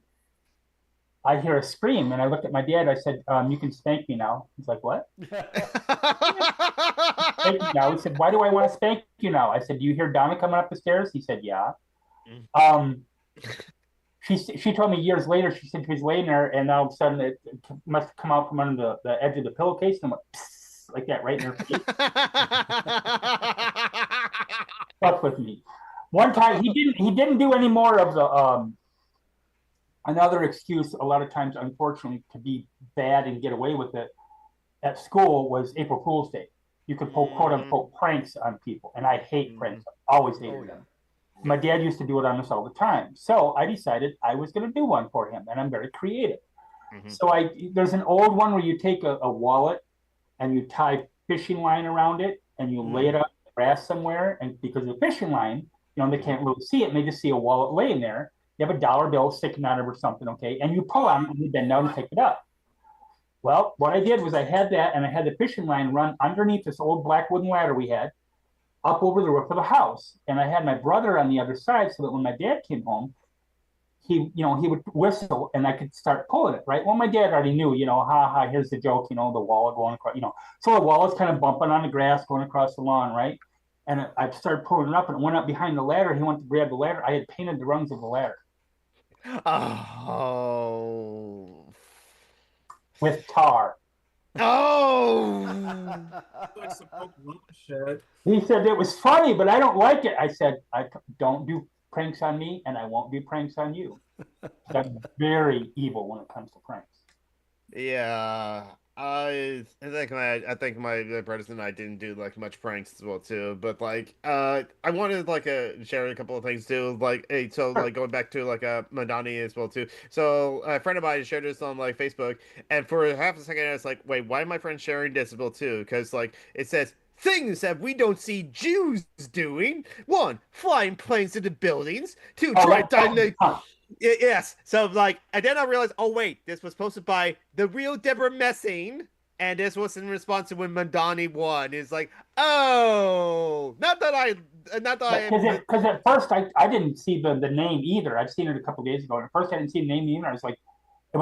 I hear a scream, and I looked at my dad. I said, "You can spank me now." He's like, "What? Spank me now?" He said, "Why do I want to spank you now?" I said, "Do you hear Donna coming up the stairs?" He said, "Yeah." Um, she told me years later. She said she was laying there, and all of a sudden it must have come out from under the edge of the pillowcase, and went psst, like that right in her face. Fuck with me. One time he didn't do any more of the another excuse a lot of times, unfortunately, to be bad and get away with it at school was April Fool's Day. You could pull quote unquote pranks on people, and I hate pranks. I always hated them. My dad used to do it on us all the time, so I decided I was going to do one for him, and I'm very creative. Mhm. So there's an old one where you take a wallet and you tie fishing line around it, and you lay it up in the grass somewhere, and because of the fishing line, they can't really see it, and they just see a wallet laying there. You have a dollar bill sticking out of it or something, okay, and you pull on it and you bend down and pick it up. Well, what I did was I had that, and I had the fishing line run underneath this old black wooden ladder we had up over the roof of the house, and I had my brother on the other side, so that when my dad came home, he would whistle, and I could start pulling it. Right. Well, my dad already knew, ha ha. Here's the joke. The wallet going across. So the wallet's kind of bumping on the grass going across the lawn, right? And I started pulling it up, and it went up behind the ladder. He went to grab the ladder. I had painted the rungs of the ladder Oh. with tar. Oh. Like some Pokemon shit. He said it was funny, but I don't like it. I said, I don't do pranks on me, and I won't do pranks on you. I'm very evil when it comes to pranks. Yeah. I think my brothers and I didn't do like much pranks as well too, but like I wanted like share a couple of things too, like hey, so like going back to like Madani as well too. So a friend of mine shared this on like Facebook, and for half a second I was like, wait, why am my friend sharing this as well too? Because like it says things that we don't see Jews doing. 1, flying planes into buildings. 2, try to yes. So like, and then I realized, oh wait, this was posted by the real Deborah Messing, and this was in response to when Mandani won. It's like, oh, Because at first I didn't see the name either. I've seen it a couple of days ago. And at first I didn't see the name either. I was like, it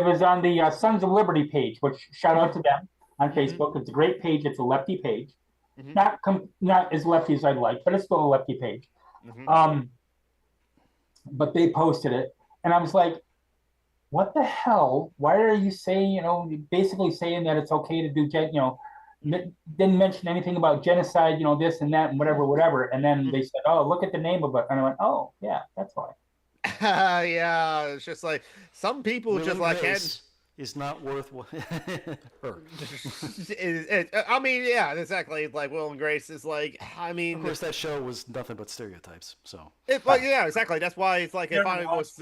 was on the Sons of Liberty page, which shout out to them on Facebook. It's a great page. It's a lefty page, not as lefty as I'd like, but it's still a lefty page. But they posted it, and I was like, what the hell? Why are you saying, basically saying that it's okay to do, didn't mention anything about genocide, this and that and whatever. And then they said, oh, look at the name of it. And I went, oh, yeah, that's why. Yeah, it's just like some people Will just and like Grace is not worth her. I mean, yeah, exactly. Like Will and Grace is like, I mean, Of course, that show was nothing but stereotypes. So yeah, exactly. That's why it's like it finally was.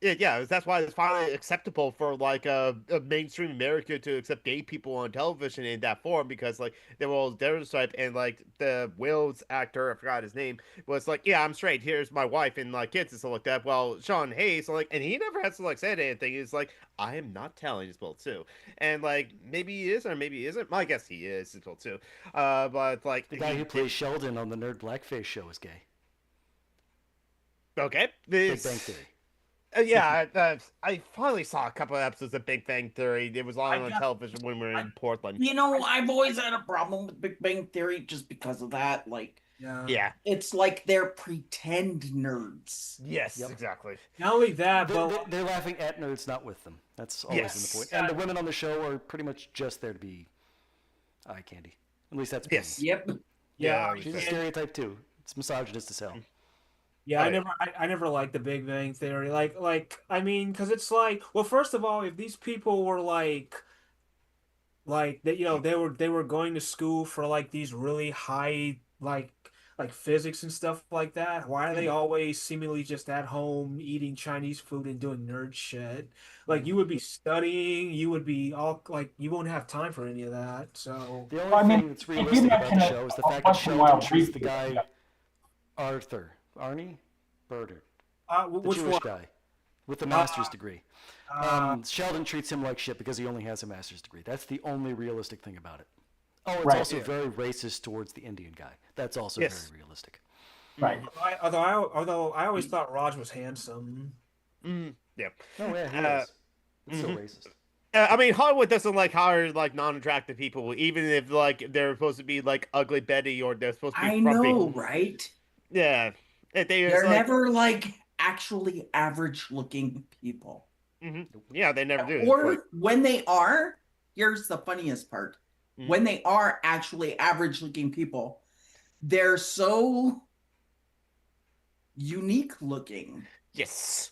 Yeah, that's why it's finally acceptable for like a mainstream America to accept gay people on television in that form, because like they were all stereotyped, and like the Will's actor, I forgot his name, was like, yeah, I'm straight. Here's my wife and like kids and stuff like that. Well, Sean Hayes, like, and he never has to like say anything. He's like, I am not telling as well too, and like maybe he is or maybe he isn't. I guess he is as well too. But like the guy who plays Sheldon on the Nerd Blackface show is gay. Okay, Big Bang Theory. I finally saw a couple of episodes of Big Bang Theory. It was on television when we were in Portland. You know, I've always had a problem with Big Bang Theory just because of that. Like, Yeah. it's like they're pretend nerds. Yes, Yep. exactly. Not only that, but They're laughing at nerds, not with them. That's always been the point. And the women on the show are pretty much just there to be eye candy. At least that's Yes. Yep. yeah, She's a stereotype too. It's misogynist as hell. yeah, Oh, yeah. I never liked the Big Bang Theory. I mean, because it's like, well, first of all, if these people were like they, they were going to school for like these really high like physics and stuff like that, why are they always seemingly just at home eating Chinese food and doing nerd shit? Like, you would be studying, you would be all like, you won't have time for any of that. So The only Well, I mean, thing that's if you realistic about the mention show it is the fact that once in a while Sheldon treats the briefly, guy yeah. Arnie the which Jewish one? guy with the master's degree. Uh, Sheldon treats him like shit because he only has a master's degree. That's the only realistic thing about it. Oh, it's Right. also very racist towards the Indian guy. That's also Yes. very realistic. Right. although I always thought Raj was handsome. Yeah. Oh yeah, he is. It's so racist. I mean, Hollywood doesn't like hire like non-attractive people, even if like they're supposed to be like ugly Betty or they're supposed to be I frumpy. know, right? Yeah. They're never like actually average looking people. Yeah, they never do. Or Like, when they are, here's the funniest part. Mhm. When they are actually average looking people, they're so unique looking yes.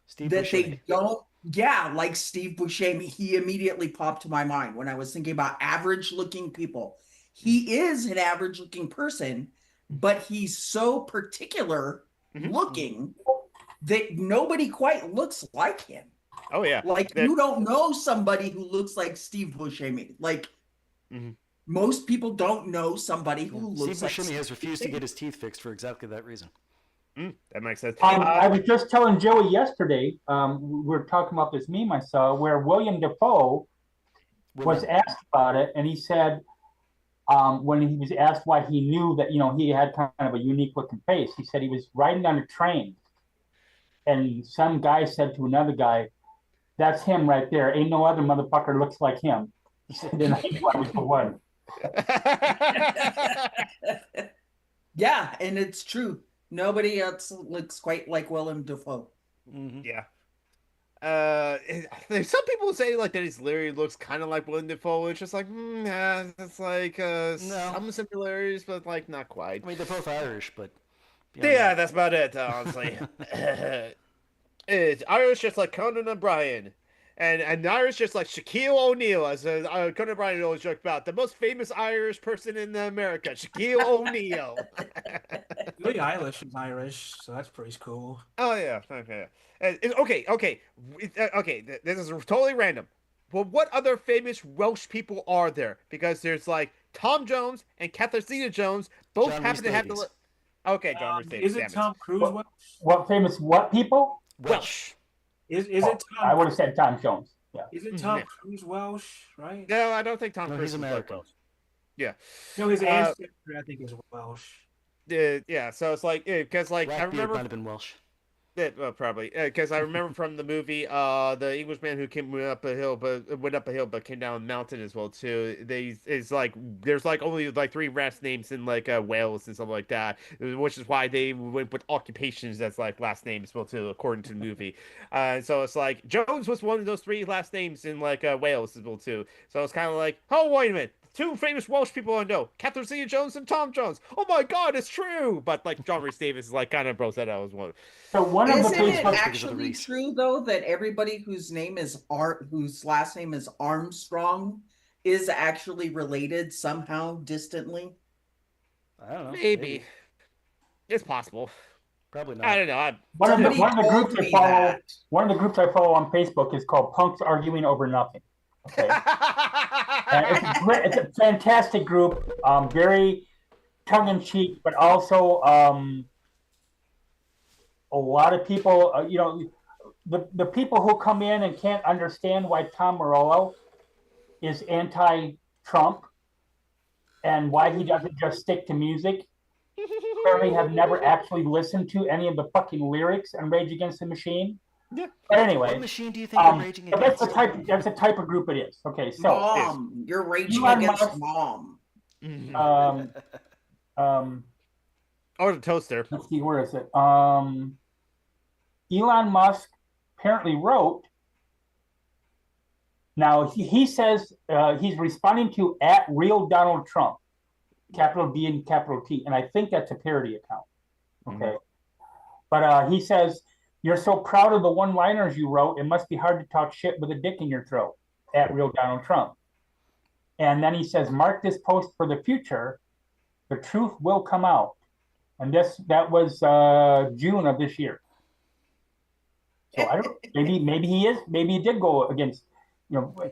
Steve that they Buscemi. don't, like Steve Buscemi, he immediately popped to my mind when I was thinking about average looking people. He is an average looking person, but he's so particular looking that nobody quite looks like him. Oh yeah. Like, you don't know somebody who looks like Steve Buscemi. Like, most people don't know somebody who looks Steve like Buscemi has refused to Buscemi. get his teeth fixed for exactly that reason. That makes sense. I was just telling Joey yesterday, we were talking about this meme I saw where William Dafoe was asked about it, and he said, when he was asked why he knew that, he had kind of a unique looking face, he said he was riding on a train, and some guy said to another guy, "That's him right there. Ain't no other motherfucker looks like him." He said, and I knew I was the one. Yeah, and it's true. Nobody else looks quite like Willem Dafoe. Yeah. There's some people say like that his literally looks kind of like Willem Dafoe. It's just like, yeah, it's like some similarities, but like not quite. I mean, they're both Irish, but beyond Yeah, that- that's about it, honestly. It's Irish just like Conan O'Brien. And Irish just like Shaquille O'Neal, as Conan O'Brien always joked about, the most famous Irish person in America, Shaquille O'Neal. Billie Eilish is Irish, so that's pretty cool. Oh yeah, okay. Okay. This is totally random. Well, what other famous Welsh people are there? Because there's like Tom Jones and Catherine Zeta-Jones both John happen to have the. Rhys-Davies. Okay, John Rhys-Davies. Is it damn Tom Cruise What- Welsh? What famous what people? Welsh. Is it I Tom? would have said Tom Jones. Yeah. Isn't Tom Yeah. Cruise Welsh? Right? No, I don't think Tom No, Cruise he's is American. Welsh. Yeah. No, his ancestry I think is Welsh. Yeah. So it's like because like I Blackbeard remember. might have been Welsh. Well, probably because I remember from the movie, the Englishman who came went up a hill but came down a mountain as well too. There's like only like 3 last names in like Wales and something like that, which is why they went with occupations as like last names as well too, according to the movie. So it's like Jones was one of those 3 last names in like Wales as well too. So it's kind of like, oh wait a minute. 2 famous Welsh people I know, Catherine Zeta-Jones and Tom Jones. Oh my God, it's true! But like John Rhys-Davies is like kind of bros that I was one. So one of the Isn't it Facebook actually Reese. true though that everybody whose last name is Armstrong is actually related somehow distantly? I don't know. Maybe. It's possible. Probably not. I don't know. one of the Somebody told groups I me follow. that. One of the groups I follow on Facebook is called Punks Arguing Over Nothing. Okay. It's a fantastic group, very tongue-in-cheek, but also a lot of people, the people who come in and can't understand why Tom Morello is anti-Trump and why he doesn't just stick to music, clearly have never actually listened to any of the fucking lyrics on Rage Against the Machine. Yeah. But What anyway, machine do you think you're raging but that's against? the type of group it is. Okay, so Mom, you're raging Elon against Musk- mom. um, Or the toaster. let's see, where is it? Elon Musk apparently wrote. Now he says he's responding to @real Donald Trump, capital D and capital T, and I think that's a parody account. Okay, but he says you're so proud of the one-liners you wrote. It must be hard to talk shit with a dick in your throat. @real Donald Trump, and then he says, mark this post for the future. The truth will come out, and that was June of this year. So I don't. Maybe he did go against,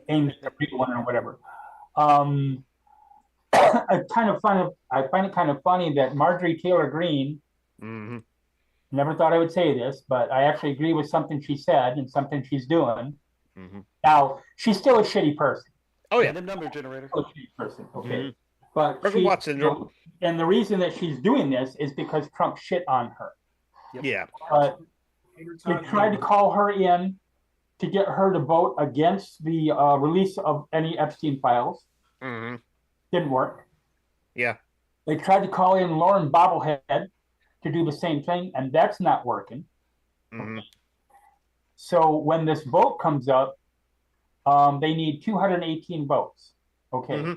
aim at everyone or whatever. I find it kind of funny that Marjorie Taylor Greene. Never thought I would say this, but I actually agree with something she said and something she's doing. Now she's still a shitty person. Oh yeah, Random number generator. Still a shitty person. Okay, but Watch syndrome. and the reason that she's doing this is because Trump shit on her. Yeah. But they tried to call her in to get her to vote against the release of any Epstein files. Didn't work. Yeah. They tried to call in Lauren Bobblehead to do the same thing, and that's not working. So when this vote comes up, they need 218 votes. Okay.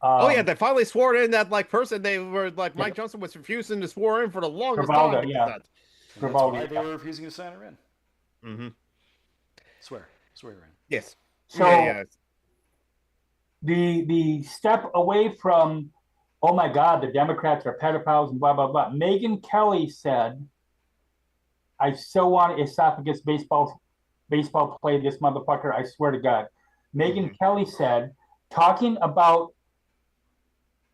Oh yeah, they finally swore in that person. They were like Mike Johnson was refusing to swear in for the longest time. Yeah. That's why they were refusing to sign her in. Swear her in. Yes. So the step away from, oh my God, the Democrats are pedophiles and blah blah blah. Megyn Kelly said, "I so want esophagus baseball play this motherfucker. I swear to God." Megyn Kelly said, talking about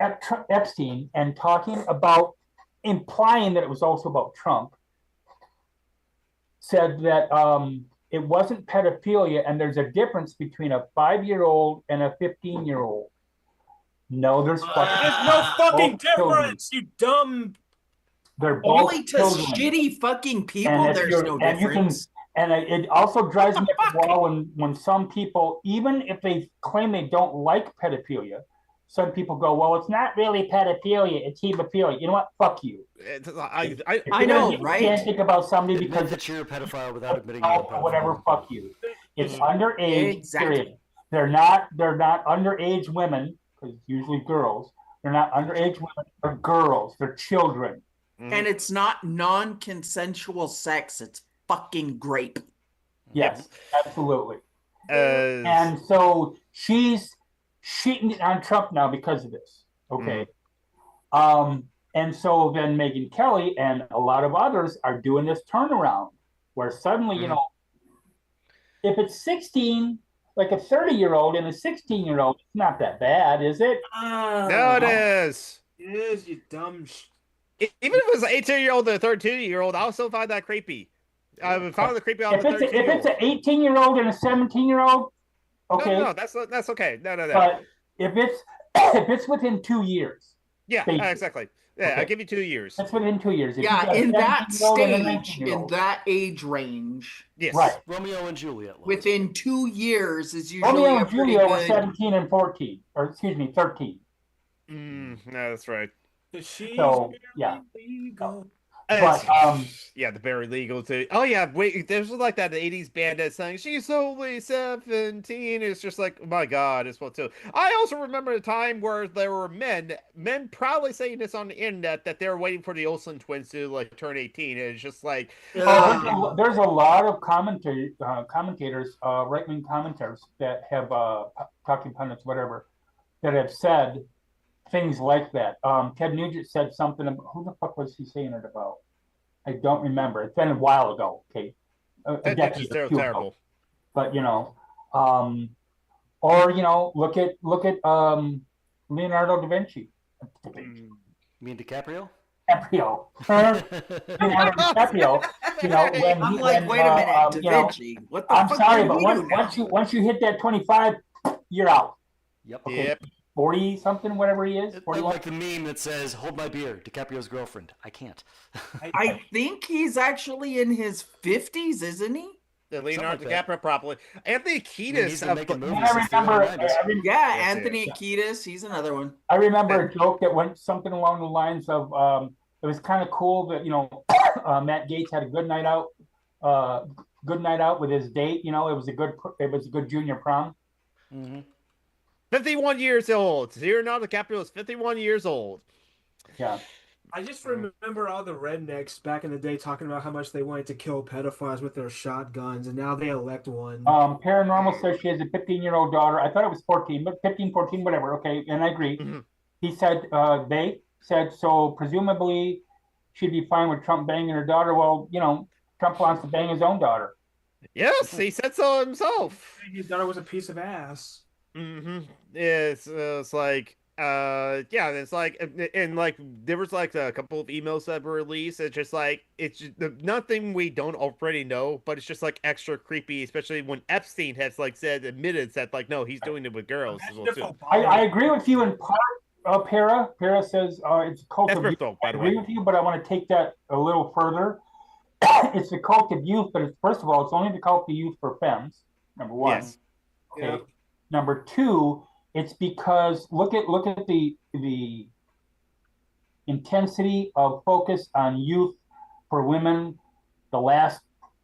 Epstein and talking about implying that it was also about Trump, said that it wasn't pedophilia and there's a difference between a 5-year-old and a 15-year-old. No, there's no fucking difference, children. you dumb. They're both Only to children. shitty fucking people, there's no difference. And it also drives me up the wall when some people, even if they claim they don't like pedophilia, some people go, well, it's not really pedophilia, it's hebephilia. You know what? Fuck you. I know, right? You can't think about somebody because that you're a pedophile without admitting you're a pedophile. whatever. Fuck you. It's underage. Exactly. Period. They're not underage women, because it's usually girls. They're not underage women. They're girls. They're children. And it's not non-consensual sex. It's fucking grape. Yes, absolutely. And so she's cheating on Trump now because of this. Okay. And so then Megyn Kelly and a lot of others are doing this turnaround where suddenly, if it's 16, like a 30-year-old and a 16-year-old, it's not that bad, is it? No, it is. It is, you dumb. Even if it was an 18-year-old and a 13-year-old, I also find that creepy. I would find it creepy on If the it's an 18-year-old and a 17-year-old, okay. No, that's okay. No. But if it's within 2 years. Yeah, basically. exactly. Yeah, Okay. I'll give you 2 years. That's within 2 years. If you Yeah, got a in that 17-year-old and a stage, in 19-year-old. that age range, Yes. Right. Romeo and Juliet. Look. within 2 years is usually Romeo a and pretty Juliet were good. 17 and 14, or excuse me, 13. No, that's right. So, yeah. But, But yeah, the very legal too. Oh yeah, wait, there's like that 80s band that sang "She's only 17." It's just like, oh my God, it's what too. I also remember a time where there were men proudly saying this on the internet that they were waiting for the Olsen twins to like turn 18. And it's just like, there's a lot of commentators, right-wing commentators that have talking pundits, whatever, that have said things like that. Ted Nugent said something about, who the fuck was he saying it about? I don't remember. It's been a while ago. Okay, a decade or two terrible. ago. But or look at Leonardo da Vinci. You mean DiCaprio? DiCaprio. Leonardo DiCaprio. When I'm he, like, when, wait a minute, Da Vinci. What the I'm fuck sorry, did but we do now? once you hit that 25, you're out. Yep. Okay. Yep. 40 something, whatever he is. It's 41. like the meme that says, "Hold my beer, DiCaprio's girlfriend." I can't. I think he's actually in his 50s, isn't he? Leonardo like that. DiCaprio properly. Anthony I mean, Kiedis. he's been making movies I since the early remember, 90s. Yeah, Yes, Anthony Kiedis, he's another one. I remember a joke that went something along the lines of, it was kind of cool that, Matt Gaetz had a good night out with his date. It was a good junior prom. Mm-hmm. 51 years old. Leonardo DiCaprio is 51 years old. Yeah. I just remember all the rednecks back in the day talking about how much they wanted to kill pedophiles with their shotguns, and now they elect one. Paranormal says she has a 15-year-old daughter. I thought it was 14, but 15, 14, whatever. Okay, and I agree. Mhm. He said, they said, so presumably she'd be fine with Trump banging her daughter. Well, Trump wants to bang his own daughter. Yes, he said so himself. His daughter was a piece of ass. Mm-hmm. It's like, yeah, it's like, and like, there was like a couple of emails that were released. It's just like, it's just, nothing we don't already know, but it's just like extra creepy, especially when Epstein has like admitted that like, no, he's doing it with girls as well too. I agree with you in part, Para. Para says it's a cult That's of youth. Ripto, I by the agree way. with you, but I want to take that a little further. It's a cult of youth, but first of all, it's only the cult of youth for femmes, number one. Yes. Okay. Yeah. Number two, it's because look at the intensity of focus on youth for women the last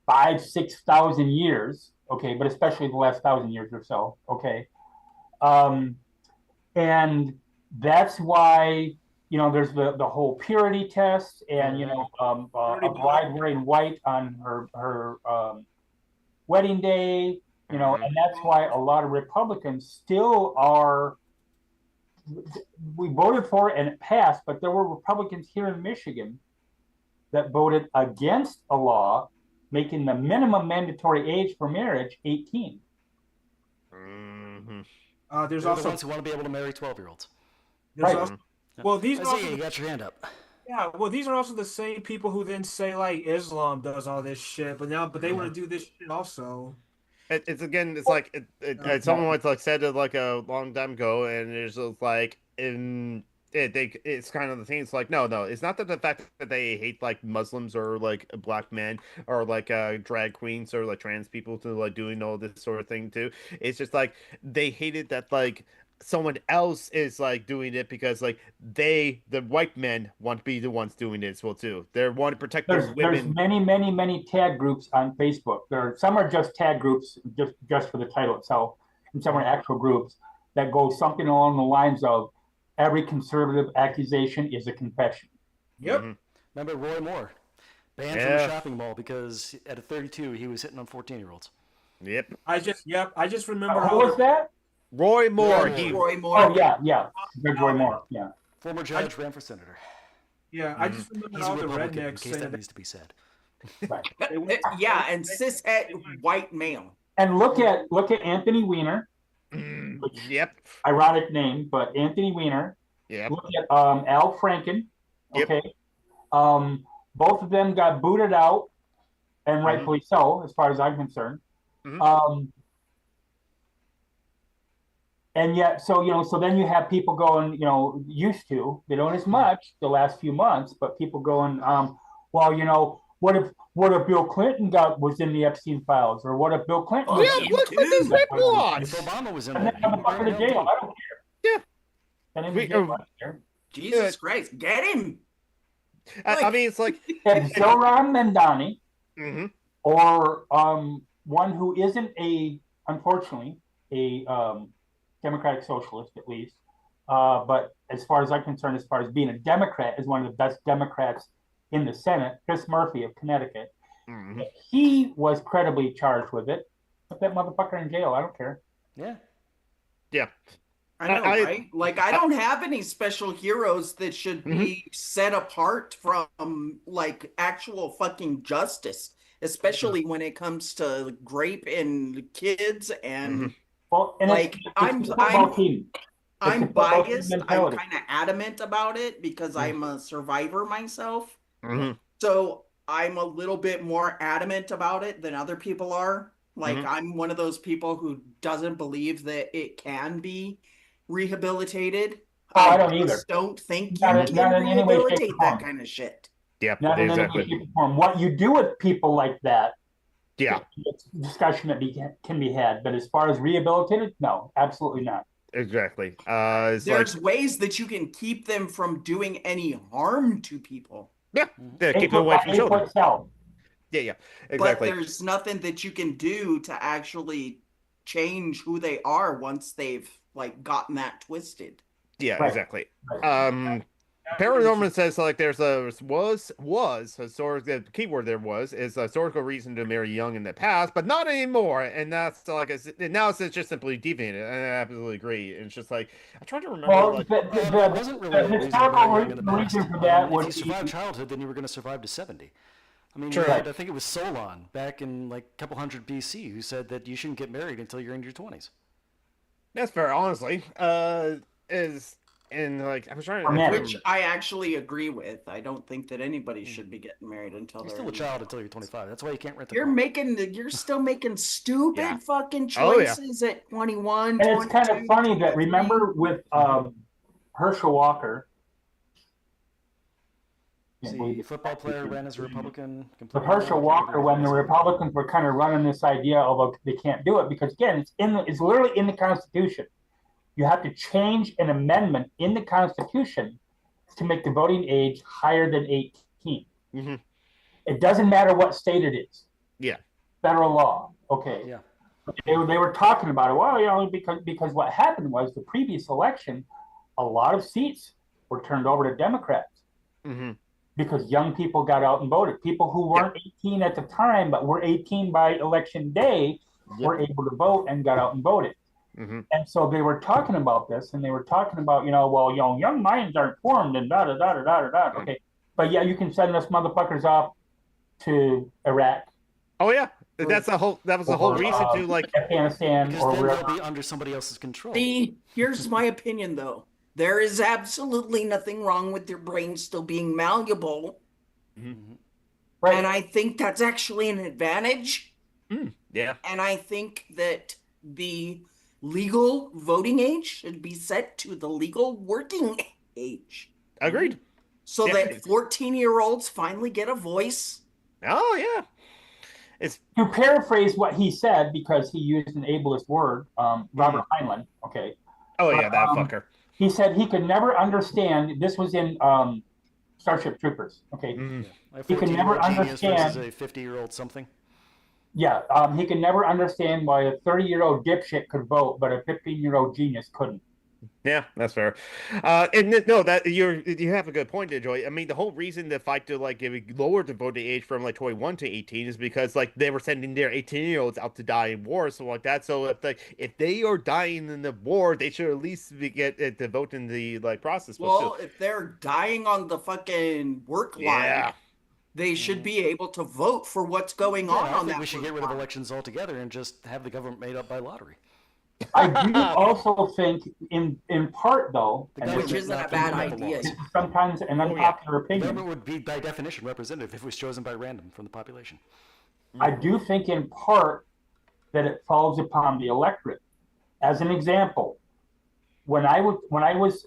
5,000-6,000 years, okay, but especially the last 1,000 years or so, okay, and that's why there's the whole purity test, and a bride wearing white on her wedding day. And that's why a lot of Republicans still are. We voted for it and it passed, but there were Republicans here in Michigan that voted against a law making the minimum mandatory age for marriage 18. Mm-hmm. There's They're also the ones who want to be able to marry 12-year-olds. there's Right. also well these are Isaiah, also you got your hand up. yeah well these are also the same people who then say like Islam does all this shit, but they want to do this shit also. It's again, it's like someone once like said it like a long time ago, and it's just like it's kind of the thing. It's like no, it's not that the fact that they hate like Muslims or like black men or like drag queens or like trans people to like doing all this sort of thing too. It's just like they hated that like someone else is like doing it because like the white men want to be the ones doing it as well too. They want to protect those There's women. many tag groups on Facebook. Some are just tag groups just for the title itself, and some are actual groups that go something along the lines of every conservative accusation is a confession. Yep. Mm-hmm. Remember Roy Moore? Banned from a shopping mall because at 32 he was hitting on 14-year-olds. Yep. I just remember Who was that? Roy Moore. Roy Moore. Oh yeah, Judge Roy Moore. Yeah. Former judge ran for senator. Yeah, I just remember He's a all the Republican, in rednecks case saying that that needs to be said. Right. Yeah, and cishet white male. And look at Anthony Weiner. Yep. Ironic name, but Anthony Weiner. Yep. Look at Al Franken. Okay. Both of them got booted out, and rightfully so, as far as I'm concerned. And yet, so then you have people going, used to, they don't as much the last few months, but people going, well, what if Bill Clinton was in the Epstein files, or what if Bill Clinton? Yeah, look what this ripple on. If Obama was in And there, then I'm fucking to jail. I don't care. Yeah. Send him to jail. I don't care. Jesus Christ, get him! I mean, it's like If Zoran Mandani, mhm. or one who isn't unfortunately, a Democratic Socialist at least, but as far as I'm concerned, as far as being a Democrat, is one of the best Democrats in the Senate, Chris Murphy of Connecticut. If he was credibly charged with it, put that motherfucker in jail. I don't care. Yeah. Yeah. I know, right? Like, I don't have any special heroes that should be set apart from like actual fucking justice, especially when it comes to grape and kids and Well, and like I'm biased. I'm kind of adamant about it because I'm a survivor myself. So I'm a little bit more adamant about it than other people are. Like I'm one of those people who doesn't believe that it can be rehabilitated. I don't either. Don't think Not you can in any way, shape, rehabilitate or that form. kind of shit. Yeah, Not in any way, shape, or form. What you do with people like that Yeah, It's a discussion that can be had. But as far as rehabilitated, no, absolutely not. exactly. It's like, There's ways that you can keep them from doing any harm to people, yeah, yeah, keep Eight them foot away by from 8 children. foot cell. Yeah, but exactly. there's nothing that you can do to actually change who they are once they've like gotten that twisted. Yeah, Right. exactly. Right. Paranorman says like there's a was historic, the keyword there is a historical reason to marry young in the past, but not anymore. And that's like now it's just simply deviated. And I absolutely agree. And it's just like I'm trying to remember Well, like It wasn't really a the reason to historical marry young in the past. reason for that If you would survived be childhood, then you were going to survive to 70. I mean, you True. had, I think it was Solon back in like a couple hundred BC who said that you shouldn't get married until you're in your 20s. that's fair, honestly. Is and like I was trying For to men. Which I actually agree with. I don't think that anybody should be getting married until You're they're still a in child until you're 25. That's why you can't rent the You're car. you're still making stupid Yeah. fucking Oh, yeah. choices at 21, And it's kind of 22, funny that 23. remember with Herschel Walker, can't believe See, it. football player ran as a Republican. With completely Herschel unlike Walker, when the everybody else. Republicans were kind of running this idea, although they can't do it because again, it's literally in the Constitution. You have to change an amendment in the Constitution to make the voting age higher than 18. Mhm. It doesn't matter what state it is. Yeah. Federal law. Okay. Yeah. They were talking about it. Well, you know, because what happened was the previous election, a lot of seats were turned over to Democrats Mm-hmm. because young people got out and voted. People who weren't 18 at the time but were 18 by election day were able to vote and got out and voted. Mm-hmm. And so they were talking about this, and they were talking about, you know, well, you know, young minds aren't formed and da da da da da da da. Okay, but yeah, you can send us motherfuckers off to Iraq. Oh yeah, that was the whole or, reason to like Afghanistan Because or then wherever. they'll be under somebody else's control. See, here's my opinion though. There is absolutely nothing wrong with your brain still being malleable. Right. And I think that's actually an advantage. yeah. And I think that the legal voting age should be set to the legal working age. Agreed. So Yeah. that 14-year-olds finally get a voice. Oh yeah. It's To paraphrase what he said, because he used an ableist word, Robert Heinlein, okay. oh yeah, that Um, fucker. He said he could never understand, this was in Starship Troopers, okay. Mhm. Like You can 14-year-old never genius versus understand- a 50-year-old something. Yeah, he could never understand why a 30-year-old dipshit could vote, but a 15-year-old genius couldn't. Yeah, that's fair. And no, that you have a good point there, Joy. I mean, the whole reason the fight to like lower the voting age from like 21 to 18 is because like they were sending their 18-year-olds out to die in war, so like that. So if they are dying in the war, they should at least get to vote in the like process. Well, if they're dying on the fucking work line, yeah, they should be able to vote for what's going on I on think that we should work get rid of line. elections altogether and just have the government made up by lottery. I do also think, in part though, The and government Which isn't not a bad keeping up the idea. laws. this is sometimes an Oh, yeah. unpopular The opinion, government would be by definition representative if it was chosen by random from the population. I do think in part that it falls upon the electorate. As an example, when I was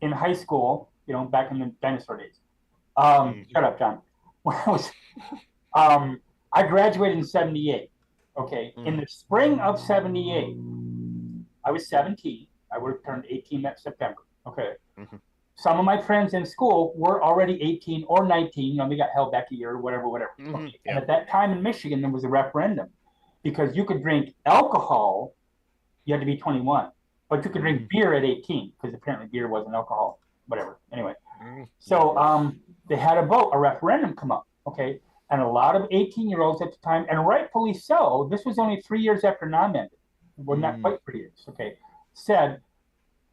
in high school, you know, back in the dinosaur days. Shut up, John. When I was, I graduated in '78. Okay, in the spring of '78, I was 17. I would have turned 18 that September. Okay. Mhm. Some of my friends in school were already 18 or 19. You know, they got held back a year or whatever. Mhm, Okay. yeah. And at that time in Michigan, there was a referendum because you could drink alcohol. You had to be 21, but you could drink beer at 18 because apparently beer wasn't alcohol. Whatever. Anyway, so they had a vote, a referendum come up. Okay. And a lot of 18-year-olds at the time, and rightfully so, this was only 3 years after NAM ended. Well, not quite 3 years. Okay. Said,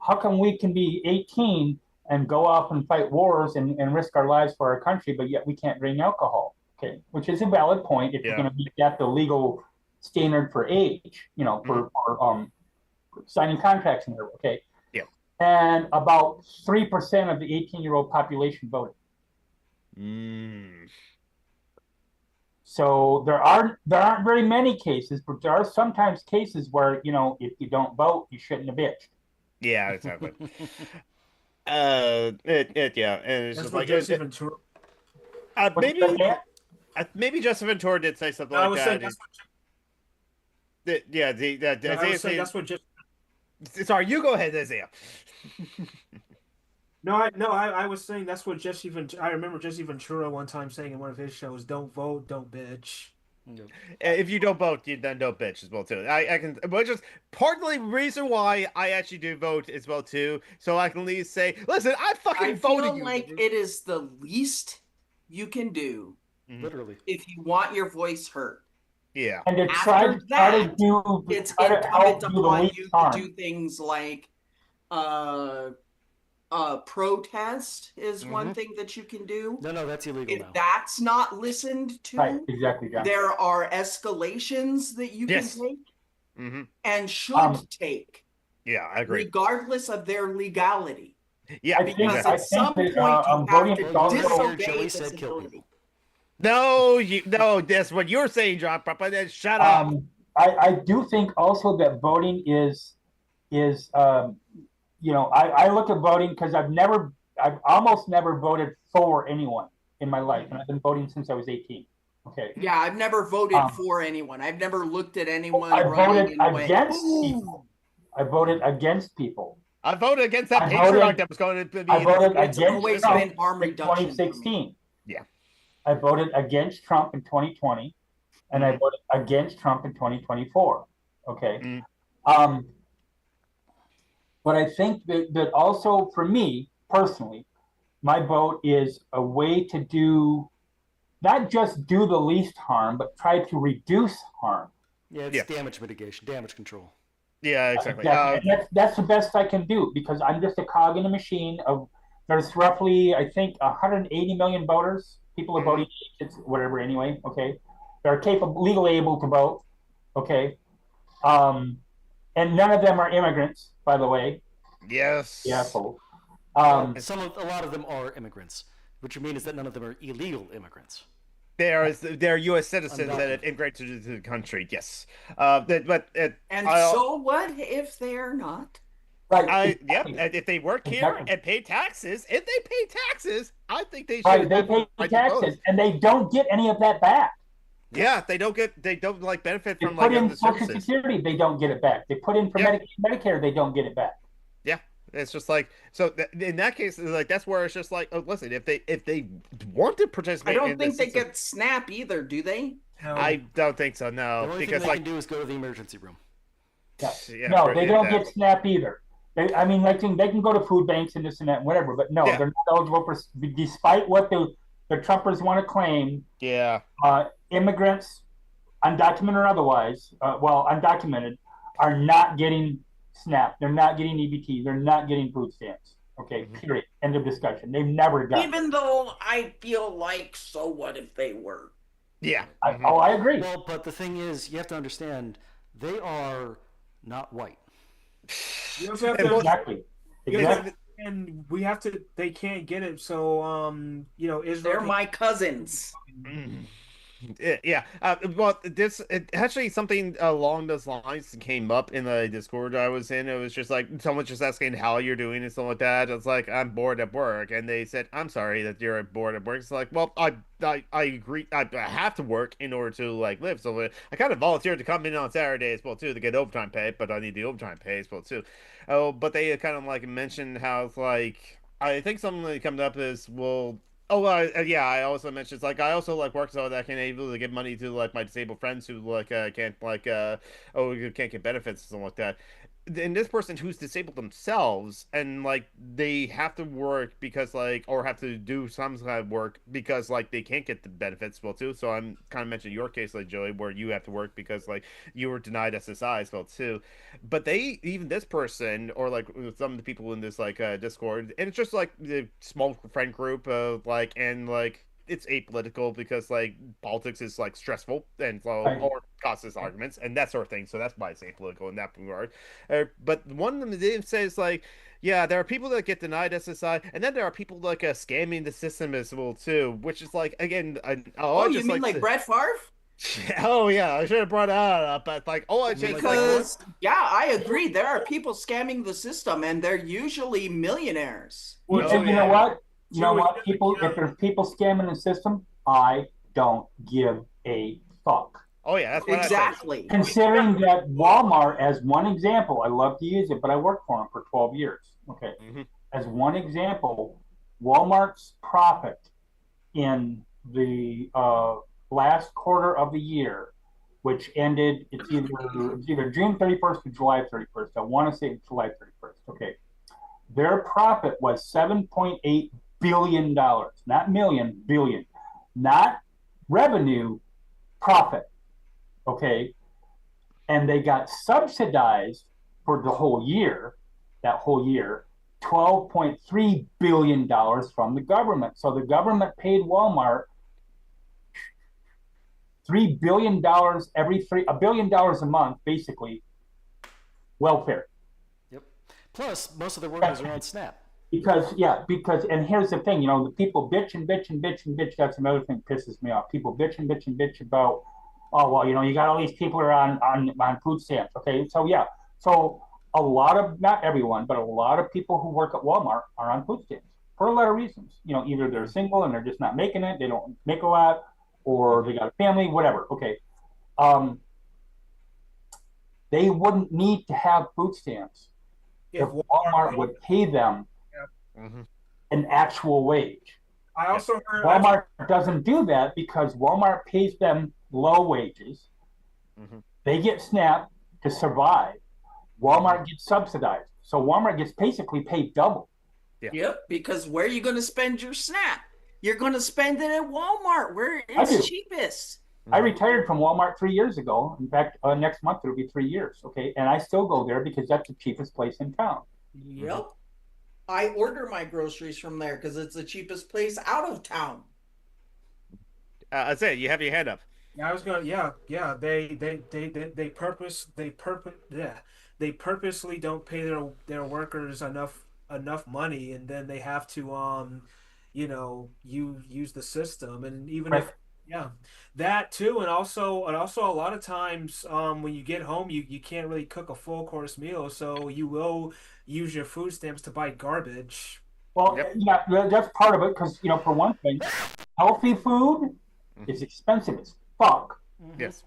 how come we can be 18 and go off and fight wars and risk our lives for our country, but yet we can't drink alcohol? Okay, which is a valid point if you're going to make that the legal standard for age, you know, for signing contracts and whatever. Okay. Yeah. And about 3% of the 18-year-old population voted. So there aren't very many cases, but there are sometimes cases where, you know, if you don't vote, you shouldn't have bitched. Yeah, exactly. Yeah, and it's That's just what like Jesse Ventura. What's maybe that, Dan? Maybe Justin Ventura did say something I like was that. saying that's Yeah, what, I Isaiah was saying said, that's what just. sorry, you go ahead, Isaiah. No, I was saying that's what Jesse Ventura. I remember Jesse Ventura one time saying in one of his shows, "Don't vote, don't bitch." Yep. If you don't vote, you then don't bitch as well too. I can, which is partly reason why I actually do vote as well too, so I can at least say, listen, I fucking I voted feel you. like it is the least you can do Literally. if you want your voice heard. Yeah. And to After that, do it's try to incumbent help do the upon least you to harm. do things like protest is one thing that you can do. No, that's illegal If now. that's not listened Right, to, exactly, John. there are escalations that you Yes. can take Mm-hmm. and should take, Yeah, I agree. regardless of their legality. Yeah, I think- Because exactly. at some that, point you voting have is to also- Here, disobey Joey this said kill ability. people. No, that's what you're saying, John. Papa, then shut up. I do think also that voting is I look at voting because I've almost never voted for anyone in my life, and I've been voting since I was 18. Okay. Yeah, I've never voted Um, for anyone. I've never looked at anyone I running voted and went, against "Ooh." people. I voted against people. I voted against that I patriarch voted- that was going to be. I voted It's against always Trump been harm in reduction for me. 2016. Yeah. I voted against Trump in 2020, and I voted against Trump in 2024. Okay. But I think that also for me personally, my vote is a way to do not just do the least harm, but try to reduce harm. Yeah, it's Yeah. damage mitigation, damage control. Yeah, exactly. And that's the best I can do because I'm just a cog in a machine of there's roughly, I think, 180 million voters. People are voting, it's whatever anyway, okay? They're legally able to vote, okay? And none of them are immigrants, by the way. Yes. Yeah, folks. A lot of them are immigrants. What you mean is that none of them are illegal immigrants. They're U.S. citizens that have immigrated to the country. Yes, so what if they're not? Right. If they work here and pay taxes, I think they should. Right, they pay taxes and they don't get any of that back. Yeah, they don't like benefit They from put in the Social services. Security, they don't get it back. They put in for Medicare, they don't get it back. Yeah, it's just like so. In that case, like that's where it's just like, oh, listen, if they want to participate, I don't think they get SNAP either, do they? No. I don't think so. No, the only because thing they can do is go to the emergency room. Yeah, no, they don't get SNAP either. They can go to food banks and this and that and whatever, but no, they're not eligible for. Despite what the Trumpers want to claim. Yeah. Immigrants, undocumented or otherwise, undocumented, are not getting SNAP. They're not getting EBT. They're not getting food stamps. Okay, period. End of discussion. They've never done. Even though I feel like, so what if they were? Yeah. I agree. Well, but the thing is, you have to understand, they are not white. You also have to, exactly. And we have to. They can't get it. So Israel. They're my cousins. Yeah. Well, actually something along those lines came up in the Discord I was in. It was just like someone just asking how you're doing and stuff like that. It's like, I'm bored at work, and they said, I'm sorry that you're bored at work. It's like, well, I agree. I have to work in order to like live. So I kind of volunteered to come in on Saturday as well too to get overtime pay, but I need the overtime pay as well too. Oh, but they kind of like mentioned how it's like I think something that comes up is I also mentioned it's like I also like work so that I can able to give money to like my disabled friends who like can't get benefits and stuff like that. And this person who's disabled themselves and like they have to work because like or have to do some kind of work because like they can't get the benefits well too. So I'm kind of mentioning your case like Joey where you have to work because like you were denied SSI as well too. But even this person or like some of the people in this like Discord, and it's just like the small friend group of like and like it's apolitical because like politics is like stressful and so or causes arguments and that sort of thing. So that's why it's apolitical in that regard. But one of them did says like, yeah, there are people that get denied SSI, and then there are people like scamming the system as well too, which is like again. You mean like Brett Favre? Oh yeah, I should have brought that up. But like, because I agree. There are people scamming the system, and they're usually millionaires. You know what? You know what? If there's people scamming the system, I don't give a fuck. Oh yeah, that's what I said. Exactly. Considering that Walmart, as one example, I love to use it, but I worked for them for 12 years. Okay. Mhm. As one example, Walmart's profit in the last quarter of the year, which ended, it's either June 31st or July 31st. I want to say it's July 31st. Okay. Their profit was $7.8 billion, not million, billion, not revenue, profit. Okay. And they got subsidized for the whole year, that whole year, $12.3 billion from the government. So the government paid Walmart $3 billion $1 billion a month, basically, welfare. Yep. Plus, most of their workers are on SNAP. Because, and here's the thing, the people bitch and bitch and bitch and bitch. That's another thing that pisses me off. People bitch and bitch and bitch about, oh, well, you got all these people who are on food stamps. Okay, so yeah. So a lot of, not everyone, but a lot of people who work at Walmart are on food stamps for a lot of reasons. Either they're single and they're just not making it, they don't make a lot, or they got a family, whatever. Okay. They wouldn't need to have food stamps if Walmart would pay them an actual wage. I also heard Walmart doesn't do that because Walmart pays them low wages. They get SNAP to survive. Walmart gets subsidized. So Walmart gets basically paid double. Yep, because where are you going to spend your SNAP? You're going to spend it at Walmart where it's cheapest. I retired from Walmart 3 years ago. In fact, next month it'll be 3 years. Okay, and I still go there because that's the cheapest place in town. Yep. I order my groceries from there because it's the cheapest place out of town. That's it. You have your hand up. Yeah, I was gonna. Yeah. They purposely don't pay their workers enough money, and then they have to use the system, and even if that too, and also a lot of times when you get home, you can't really cook a full course meal, so you will use your food stamps to buy garbage. Well, yeah, that's part of it because for one thing, healthy food is expensive as fuck. Yes.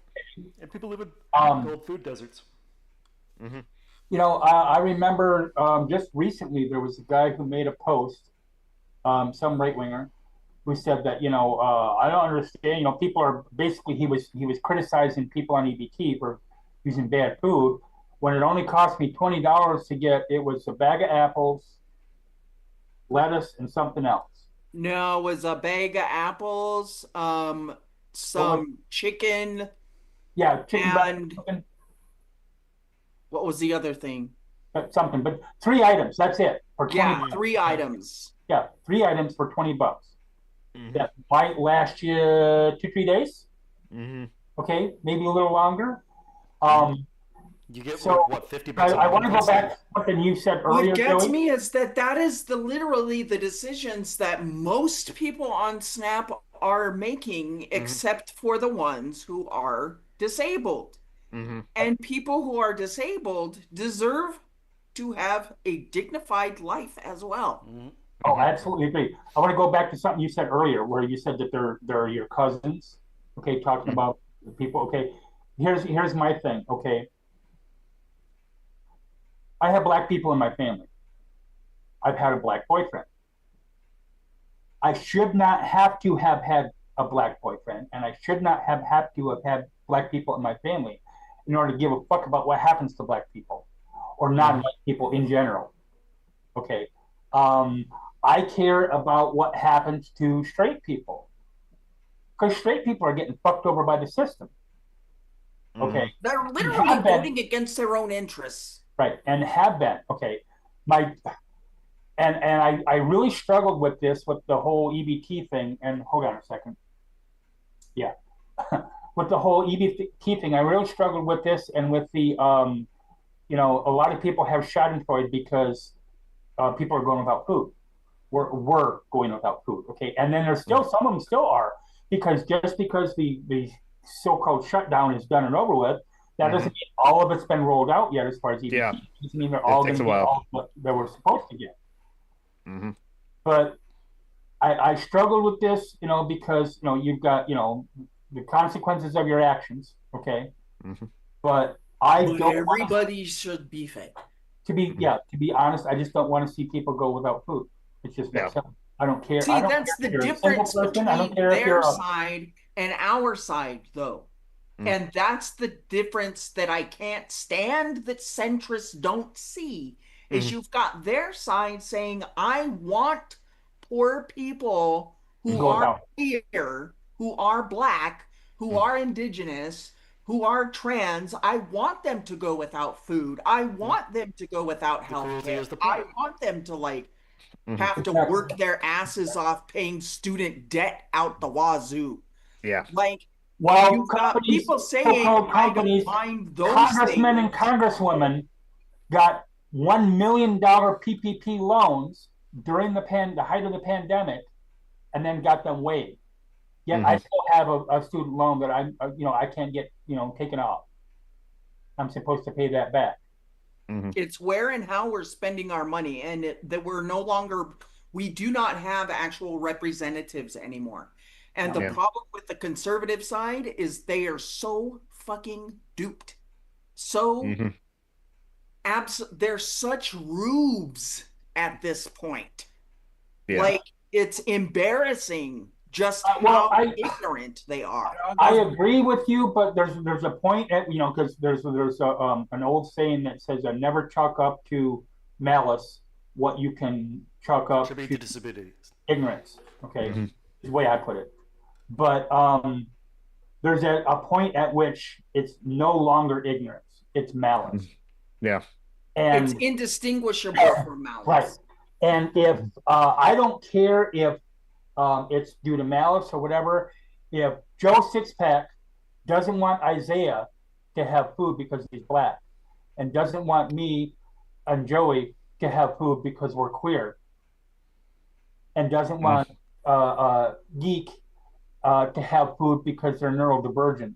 And people live in cold food deserts. I remember just recently there was a guy who made a post, some right winger, who said that I don't understand. People are basically he was criticizing people on EBT for using bad food when it only cost me $20 to get. It was a bag of apples, lettuce, and something else. No, it was a bag of apples, some chicken. Yeah, chicken. And what was the other thing? Something, but 3 items. That's it for 20. Yeah, 3 items. Yeah, 3 items for $20. That might last you 2-3 days. Okay, maybe a little longer. You get what, $50? I want to go back to something you said earlier. What gets Joey. me is that is literally the decisions that most people on SNAP are making, except for the ones who are disabled. And people who are disabled deserve to have a dignified life as well. Oh, I absolutely agree. I want to go back to something you said earlier, where you said that they're your cousins. Okay, talking about the people. Okay, here's my thing. Okay, I have black people in my family. I've had a black boyfriend. I should not have to have had a black boyfriend, and I should not have to have had black people in my family in order to give a fuck about what happens to black people or non-white people in general. Okay. I care about what happens to straight people because straight people are getting fucked over by the system. Okay. They're literally voting against their own interests. Right. And have been. Okay. I really struggled with this, with the whole EBT thing. And hold on a second. Yeah. With the whole EBT thing, I really struggled with this and with the, a lot of people have schadenfreude because people are going without food. We're going without food. Okay. And then there's still, some of them still are, because just because the so-called shutdown is done and over with, that doesn't mean all of it's been rolled out yet as far as EBT. It doesn't mean they're all going to get all what they were supposed to get. But I struggled with this, because you've got the consequences of your actions. Okay, but I But don't want everybody should be fed. to be honest. I just don't want to see people go without food. It's just that simple. I don't care. I See, don't that's care the if you're a single difference person. I don't between care if you're their a side and our side, though. And that's the difference that I can't stand that centrists don't see is you've got their side saying, I want poor people who go are without. here, who are black, who are indigenous, who are trans. I want them to go without food. I want them to go without health cruelty care. is the I point. want them to have to work their asses off paying student debt out the wazoo. Yeah. Well, You've got companies, people saying, so-called I don't companies, mind those congressmen and things. congresswomen got $1 million PPP loans during the height of the pandemic, and then got them waived. Yet I still have a student loan that I can't get taken off. I'm supposed to pay that back. It's where and how we're spending our money, and that we do not have actual representatives anymore. And the problem with the conservative side is they are so fucking duped. They're such rubes at this point. Yeah. It's embarrassing just how ignorant they are. I agree with you, but there's a point at because there's an old saying that says never chalk up to malice what you can chalk up to disabilities. Ignorance. Okay, is the way I put it. But there's a point at which it's no longer ignorance; it's malice. Yeah, and it's indistinguishable from malice. Right. And if I don't care if it's due to malice or whatever, if Joe Sixpack doesn't want Isaiah to have food because he's black, and doesn't want me and Joey to have food because we're queer, and doesn't want Geek to have food because they're neurodivergent,